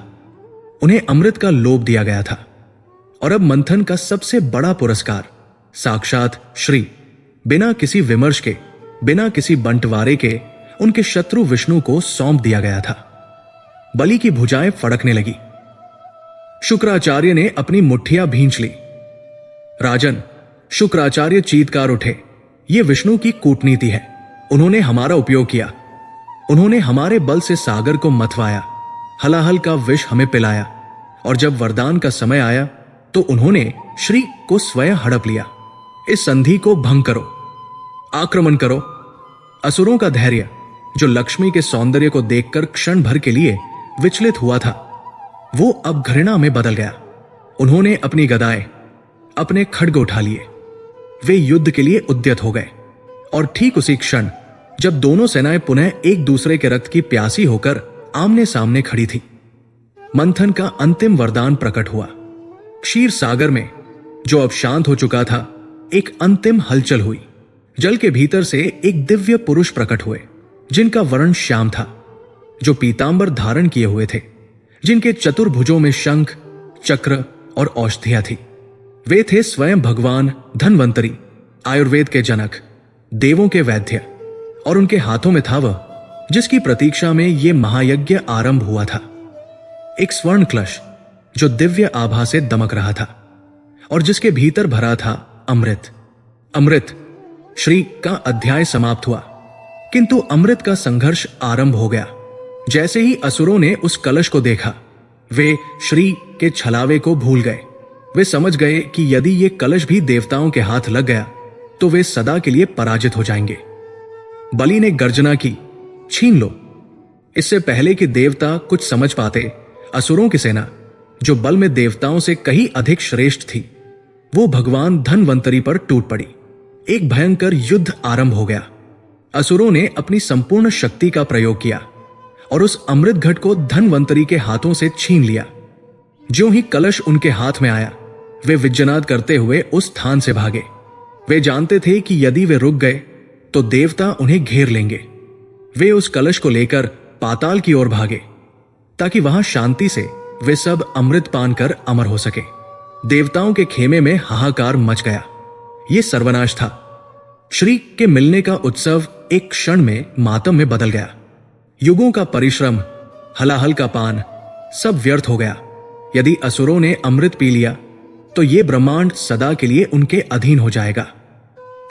उन्हें अमृत का लोभ दिया गया था और अब मंथन का सबसे बड़ा पुरस्कार साक्षात श्री, बिना किसी विमर्श के, बिना किसी बंटवारे के, उनके शत्रु विष्णु को सौंप दिया गया था। बलि की भुजाएं फड़कने लगी। शुक्राचार्य ने अपनी मुट्ठियां भींच ली। राजन, शुक्राचार्य चीत्कार उठे, ये विष्णु की कूटनीति है। उन्होंने हमारा उपयोग किया। उन्होंने हमारे बल से सागर को मथवाया, हलाहल का विष हमें पिलाया, और जब वरदान का समय आया तो उन्होंने श्री को स्वयं हड़प लिया। इस संधि को भंग करो, आक्रमण करो। असुरों का धैर्य, जो लक्ष्मी के सौंदर्य को देखकर क्षण भर के लिए विचलित हुआ था, वो अब घृणा में बदल गया। उन्होंने अपनी गदाएं, अपने खड्ग उठा लिए। वे युद्ध के लिए उद्यत हो गए और ठीक उसी क्षण जब दोनों सेनाएं पुनः एक दूसरे के रक्त की प्यासी होकर आमने सामने खड़ी थी, मंथन का अंतिम वरदान प्रकट हुआ। क्षीर सागर में, जो अब शांत हो चुका था, एक अंतिम हलचल हुई। जल के भीतर से एक दिव्य पुरुष प्रकट हुए, जिनका वर्ण श्याम था, जो पीतांबर धारण किए हुए थे, जिनके चतुर्भुजों में शंख, चक्र और औषधियां थी। वे थे स्वयं भगवान धन्वंतरी, आयुर्वेद के जनक, देवों के वैद्य, और उनके हाथों में था वह जिसकी प्रतीक्षा में यह महायज्ञ आरंभ हुआ था। एक स्वर्ण कलश जो दिव्य आभा से दमक रहा था और जिसके भीतर भरा था अमृत। अमृत श्री का अध्याय समाप्त हुआ, किंतु अमृत का संघर्ष आरंभ हो गया। जैसे ही असुरों ने उस कलश को देखा, वे श्री के छलावे को भूल गए। वे समझ गए कि यदि ये कलश भी देवताओं के हाथ लग गया तो वे सदा के लिए पराजित हो जाएंगे। बलि ने गर्जना की, छीन लो। इससे पहले कि देवता कुछ समझ पाते, असुरों की सेना, जो बल में देवताओं से कहीं अधिक श्रेष्ठ थी, वो भगवान धन्वंतरी पर टूट पड़ी। एक भयंकर युद्ध आरंभ हो गया। असुरों ने अपनी संपूर्ण शक्ति का प्रयोग किया और उस अमृत घट को धन्वंतरी के हाथों से छीन लिया। ज्यों ही कलश उनके हाथ में आया, वे विज्जनाद करते हुए उस स्थान से भागे। वे जानते थे कि यदि वे रुक गए तो देवता उन्हें घेर लेंगे। वे उस कलश को लेकर पाताल की ओर भागे ताकि वहां शांति से वे सब अमृत पान कर अमर हो सके। देवताओं के खेमे में हाहाकार मच गया। यह सर्वनाश था। श्री के मिलने का उत्सव एक क्षण में मातम में बदल गया। युगों का परिश्रम, हलाहल का पान, सब व्यर्थ हो गया। यदि असुरों ने अमृत पी लिया तो यह ब्रह्मांड सदा के लिए उनके अधीन हो जाएगा।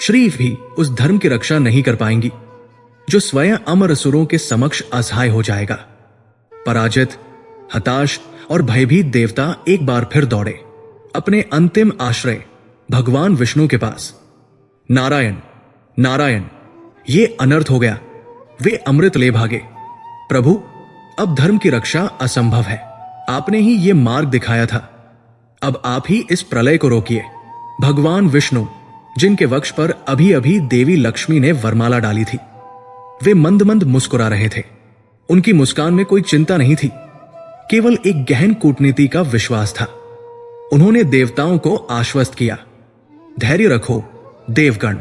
श्री भी उस धर्म की रक्षा नहीं कर पाएंगी जो स्वयं अमर असुरों के समक्ष असहाय हो जाएगा। पराजित, हताश और भयभीत देवता एक बार फिर दौड़े अपने अंतिम आश्रय भगवान विष्णु के पास। नारायण, नारायण, ये अनर्थ हो गया। वे अमृत ले भागे। प्रभु, अब धर्म की रक्षा असंभव है। आपने ही ये मार्ग दिखाया था। अब आप ही इस प्रलय को रोकिए। भगवान विष्णु, जिनके वक्ष पर अभी अभी देवी लक्ष्मी ने वरमाला डाली थी, वे मंद मंद मुस्कुरा रहे थे। उनकी मुस्कान में कोई चिंता नहीं थी, केवल एक गहन कूटनीति का विश्वास था। उन्होंने देवताओं को आश्वस्त किया, धैर्य रखो देवगण।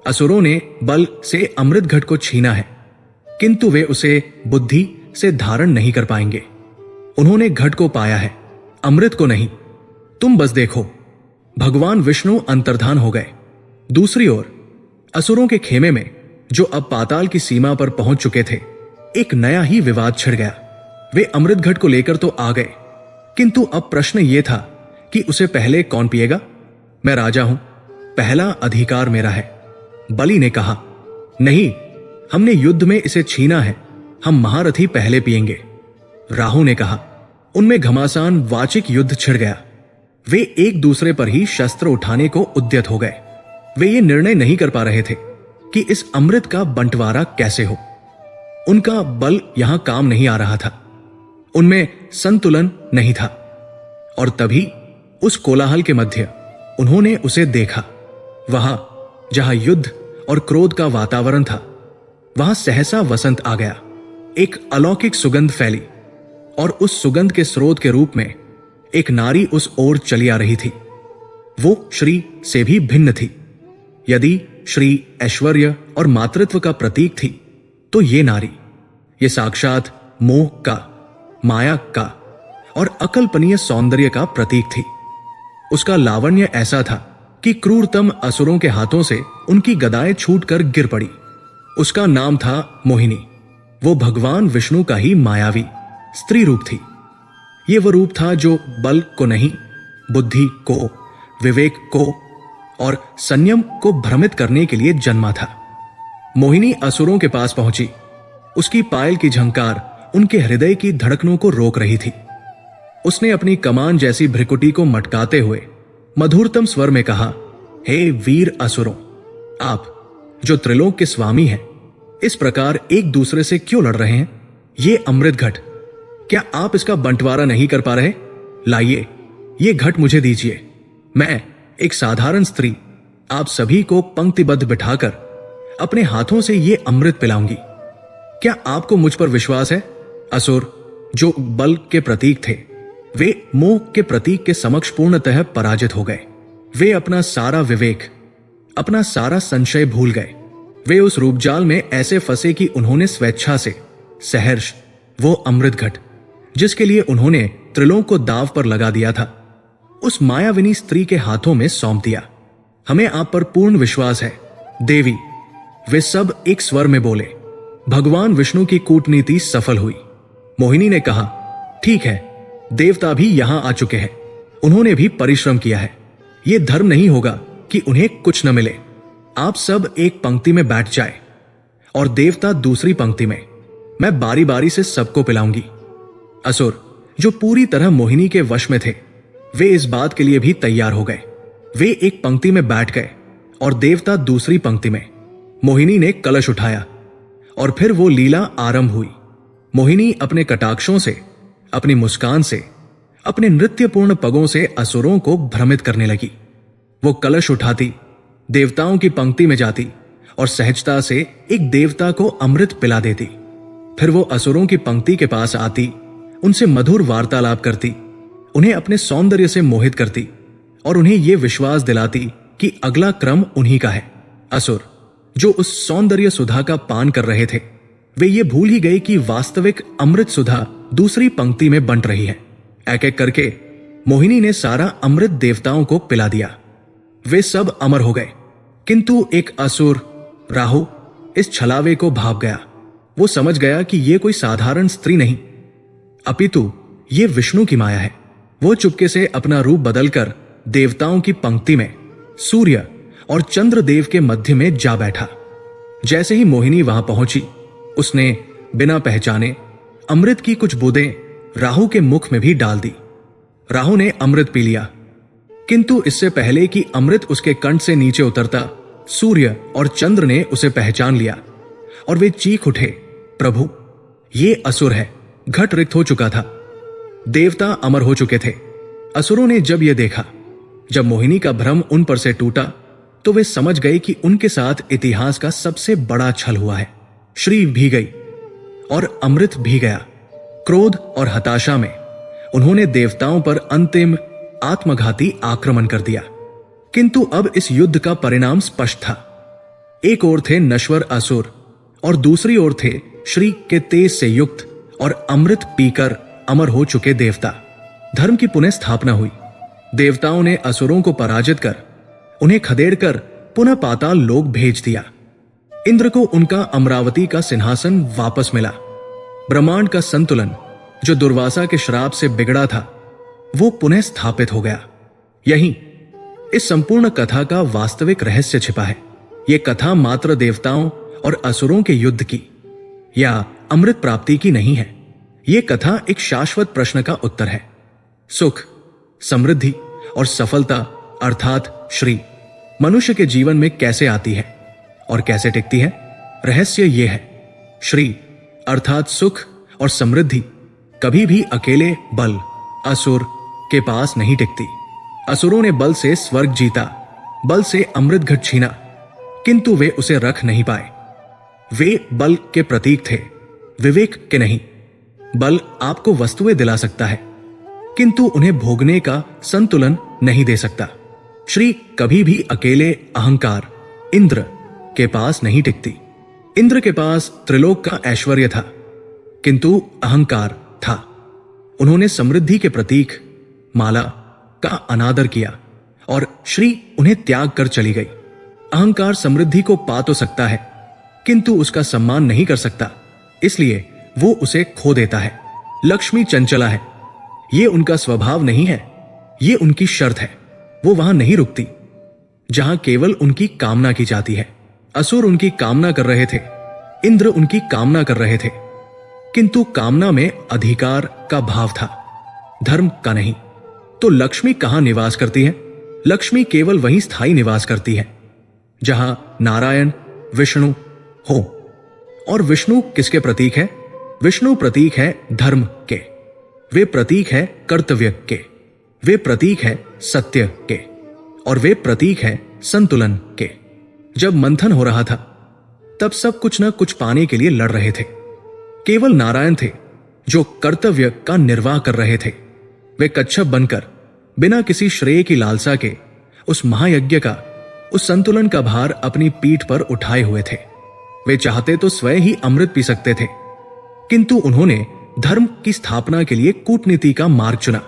असुरों ने बल से अमृत घट को छीना है, किंतु वे उसे बुद्धि से धारण नहीं कर पाएंगे। उन्होंने घट को पाया है, अमृत को नहीं। तुम बस देखो। भगवान विष्णु अंतर्धान हो गए। दूसरी ओर असुरों के खेमे में, जो अब पाताल की सीमा पर पहुंच चुके थे, एक नया ही विवाद छिड़ गया। वे अमृत घट को लेकर तो आ गए, किंतु अब प्रश्न यह था कि उसे पहले कौन पिएगा। मैं राजा हूं, पहला अधिकार मेरा है। बलि ने कहा, नहीं, हमने युद्ध में इसे छीना है, हम महारथी पहले पिएंगे। राहु ने कहा। उनमें घमासान वाचिक युद्ध छिड़ गया। वे एक दूसरे पर ही शस्त्र उठाने को उद्यत हो गए। वे ये निर्णय नहीं कर पा रहे थे कि इस अमृत का बंटवारा कैसे हो। उनका बल यहां काम नहीं आ रहा था, उनमें संतुलन नहीं था। और तभी उस कोलाहल के मध्य उन्होंने उसे देखा। वहां जहां युद्ध और क्रोध का वातावरण था, वहां सहसा वसंत आ गया। एक अलौकिक सुगंध फैली और उस सुगंध के स्रोत के रूप में एक नारी उस ओर चली आ रही थी। वो श्री से भी भिन्न थी। यदि श्री ऐश्वर्य और मातृत्व का प्रतीक थी, तो ये नारी, ये साक्षात मोह का, माया का और अकल्पनीय सौंदर्य का प्रतीक थी। उसका लावण्य ऐसा था कि क्रूरतम असुरों के हाथों से उनकी गदाएं छूटकर गिर पड़ी। उसका नाम था मोहिनी। वो भगवान विष्णु का ही मायावी स्त्री रूप थी। ये वो रूप था जो बल को नहीं, बुद्धि को, विवेक को और संयम को भ्रमित करने के लिए जन्मा था। मोहिनी असुरों के पास पहुंची। उसकी पायल की झंकार उनके हृदय की धड़कनों को रोक रही थी। उसने अपनी कमान जैसी भ्रिकुटी को मटकाते हुए मधुरतम स्वर में कहा, हे वीर असुरों, आप जो त्रिलोक के स्वामी हैं, इस प्रकार एक दूसरे से क्यों लड़ रहे हैं? ये अमृत घट, क्या आप इसका बंटवारा नहीं कर पा रहे? लाइए, ये घट मुझे दीजिए। मैं, एक साधारण स्त्री, आप सभी को पंक्तिबद्ध बिठाकर अपने हाथों से ये अमृत पिलाऊंगी। क्या आपको मुझ पर विश्वास है? असुर, जो बल के प्रतीक थे, वे मोह के प्रतीक के समक्ष पूर्णतः पराजित हो गए। वे अपना सारा विवेक, अपना सारा संशय भूल गए। वे उस रूपजाल में ऐसे फंसे कि उन्होंने स्वेच्छा से सहर्ष वो अमृत घट, जिसके लिए उन्होंने त्रिलोक को दाव पर लगा दिया था, उस मायाविनी स्त्री के हाथों में सौंप दिया। हमें आप पर पूर्ण विश्वास है देवी। वे सब एक स्वर में बोले। भगवान विष्णु की कूटनीति सफल हुई। मोहिनी ने कहा, ठीक है, देवता भी यहां आ चुके हैं। उन्होंने भी परिश्रम किया है। यह धर्म नहीं होगा कि उन्हें कुछ न मिले। आप सब एक पंक्ति में बैठ जाए और देवता दूसरी पंक्ति में। मैं बारी बारी से सबको पिलाऊंगी। असुर, जो पूरी तरह मोहिनी के वश में थे, वे इस बात के लिए भी तैयार हो गए। वे एक पंक्ति में बैठ गए और देवता दूसरी पंक्ति में। मोहिनी ने कलश उठाया और फिर वो लीला आरंभ हुई। मोहिनी अपने कटाक्षों से, अपनी मुस्कान से, अपने नृत्यपूर्ण पगों से असुरों को भ्रमित करने लगी। वो कलश उठाती, देवताओं की पंक्ति में जाती और सहजता से एक देवता को अमृत पिला देती। फिर वो असुरों की पंक्ति के पास आती, उनसे मधुर वार्तालाप करती, उन्हें अपने सौंदर्य से मोहित करती और उन्हें यह विश्वास दिलाती कि अगला क्रम उन्हीं का है। असुर, जो उस सौंदर्य सुधा का पान कर रहे थे, वे ये भूल ही गए कि वास्तविक अमृत सुधा दूसरी पंक्ति में बंट रही है। एक एक करके मोहिनी ने सारा अमृत देवताओं को पिला दिया। वे सब अमर हो गए, किंतु एक असुर राहु इस छलावे को भाप गया। वो समझ गया कि यह कोई साधारण स्त्री नहीं, अपितु ये विष्णु की माया है। वो चुपके से अपना रूप बदलकर देवताओं की पंक्ति में सूर्य और चंद्रदेव के मध्य में जा बैठा। जैसे ही मोहिनी वहां पहुंची, उसने बिना पहचाने अमृत की कुछ बूंदें राहु के मुख में भी डाल दी। राहु ने अमृत पी लिया, किंतु इससे पहले कि अमृत उसके कंठ से नीचे उतरता, सूर्य और चंद्र ने उसे पहचान लिया और वे चीख उठे, प्रभु, ये असुर है। घट रिक्त हो चुका था। देवता अमर हो चुके थे। असुरों ने जब यह देखा, जब मोहिनी का भ्रम उन पर से टूटा, तो वे समझ गए कि उनके साथ इतिहास का सबसे बड़ा छल हुआ है। श्री भी गई और अमृत भी गया। क्रोध और हताशा में उन्होंने देवताओं पर अंतिम आत्मघाती आक्रमण कर दिया। किंतु अब इस युद्ध का परिणाम स्पष्ट था। एक ओर थे नश्वर असुर और दूसरी ओर थे श्री के तेज से युक्त और अमृत पीकर अमर हो चुके देवता। धर्म की पुनः स्थापना हुई। देवताओं ने असुरों को पराजित कर उन्हें खदेड़कर पुनः पाताल लोक भेज दिया। इंद्र को उनका अमरावती का सिंहासन वापस मिला। ब्रह्मांड का संतुलन, जो दुर्वासा के श्राप से बिगड़ा था, वो पुनः स्थापित हो गया। यहीं इस संपूर्ण कथा का वास्तविक रहस्य छिपा है। यह कथा मात्र देवताओं और असुरों के युद्ध की या अमृत प्राप्ति की नहीं है। यह कथा एक शाश्वत प्रश्न का उत्तर है। सुख, समृद्धि और सफलता अर्थात श्री मनुष्य के जीवन में कैसे आती है और कैसे टिकती है? रहस्य यह है, श्री अर्थात सुख और समृद्धि कभी भी अकेले बल असुर के पास नहीं टिकती। असुरों ने बल से स्वर्ग जीता, बल से अमृत घट छीना, किंतु वे उसे रख नहीं पाए। वे बल के प्रतीक थे, विवेक के नहीं। बल आपको वस्तुएं दिला सकता है, किंतु उन्हें भोगने का संतुलन नहीं दे सकता। श्री कभी भी अकेले अहंकार इंद्र के पास नहीं टिकती। इंद्र के पास त्रिलोक का ऐश्वर्य था, किंतु अहंकार था। उन्होंने समृद्धि के प्रतीक माला का अनादर किया और श्री उन्हें त्याग कर चली गई। अहंकार समृद्धि को पा तो सकता है, किंतु उसका सम्मान नहीं कर सकता, इसलिए वो उसे खो देता है। लक्ष्मी चंचला है, ये उनका स्वभाव नहीं है, ये उनकी शर्त है। वो वहां नहीं रुकती जहां केवल उनकी कामना की जाती है। असुर उनकी कामना कर रहे थे, इंद्र उनकी कामना कर रहे थे, किंतु कामना में अधिकार का भाव था, धर्म का नहीं। तो लक्ष्मी कहां निवास करती है? लक्ष्मी केवल वहीं स्थायी निवास करती है जहां नारायण विष्णु हो। और विष्णु किसके प्रतीक है? विष्णु प्रतीक है धर्म के, वे प्रतीक है कर्तव्य के, वे प्रतीक है सत्य के, और वे प्रतीक है संतुलन के। जब मंथन हो रहा था तब सब कुछ न कुछ पाने के लिए लड़ रहे थे। केवल नारायण थे जो कर्तव्य का निर्वाह कर रहे थे। वे कच्छप बनकर बिना किसी श्रेय की लालसा के उस महायज्ञ का, उस संतुलन का भार अपनी पीठ पर उठाए हुए थे। वे चाहते तो स्वयं ही अमृत पी सकते थे, किंतु उन्होंने धर्म की स्थापना के लिए कूटनीति का मार्ग चुना।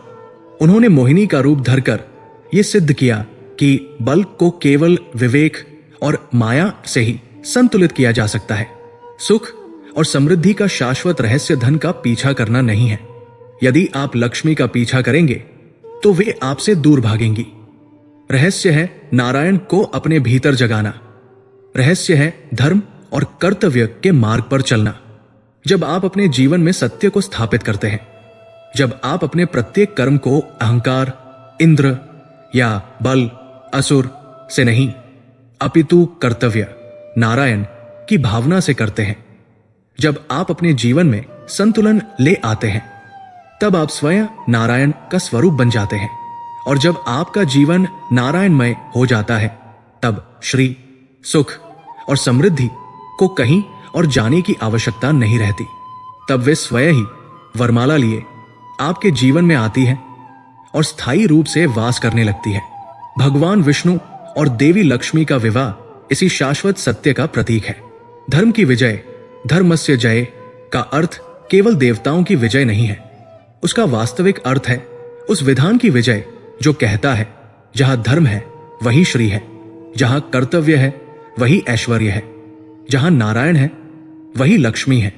उन्होंने मोहिनी का रूप धरकर यह सिद्ध किया कि बल को केवल विवेक और माया से ही संतुलित किया जा सकता है। सुख और समृद्धि का शाश्वत रहस्य धन का पीछा करना नहीं है। यदि आप लक्ष्मी का पीछा करेंगे तो वे आपसे दूर भागेंगी। रहस्य है नारायण को अपने भीतर जगाना। रहस्य है धर्म और कर्तव्य के मार्ग पर चलना। जब आप अपने जीवन में सत्य को स्थापित करते हैं, जब आप अपने प्रत्येक कर्म को अहंकार, इंद्र या बल, असुर से नहीं, अपितु कर्तव्य, नारायण की भावना से करते हैं, जब आप अपने जीवन में संतुलन ले आते हैं, तब आप स्वयं नारायण का स्वरूप बन जाते हैं। और जब आपका जीवन नारायणमय हो जाता है, तब श्री, सुख और समृद्धि को कहीं और जाने की आवश्यकता नहीं रहती। तब वे स्वयं ही वरमाला लिए आपके जीवन में आती है और स्थायी रूप से वास करने लगती है। भगवान विष्णु और देवी लक्ष्मी का विवाह इसी शाश्वत सत्य का प्रतीक है। धर्म की विजय, धर्मस्य जय का अर्थ केवल देवताओं की विजय नहीं है। उसका वास्तविक अर्थ है उस विधान की विजय जो कहता है जहां धर्म है वही श्री है, जहां कर्तव्य है वही ऐश्वर्य है, जहां नारायण है वही लक्ष्मी है।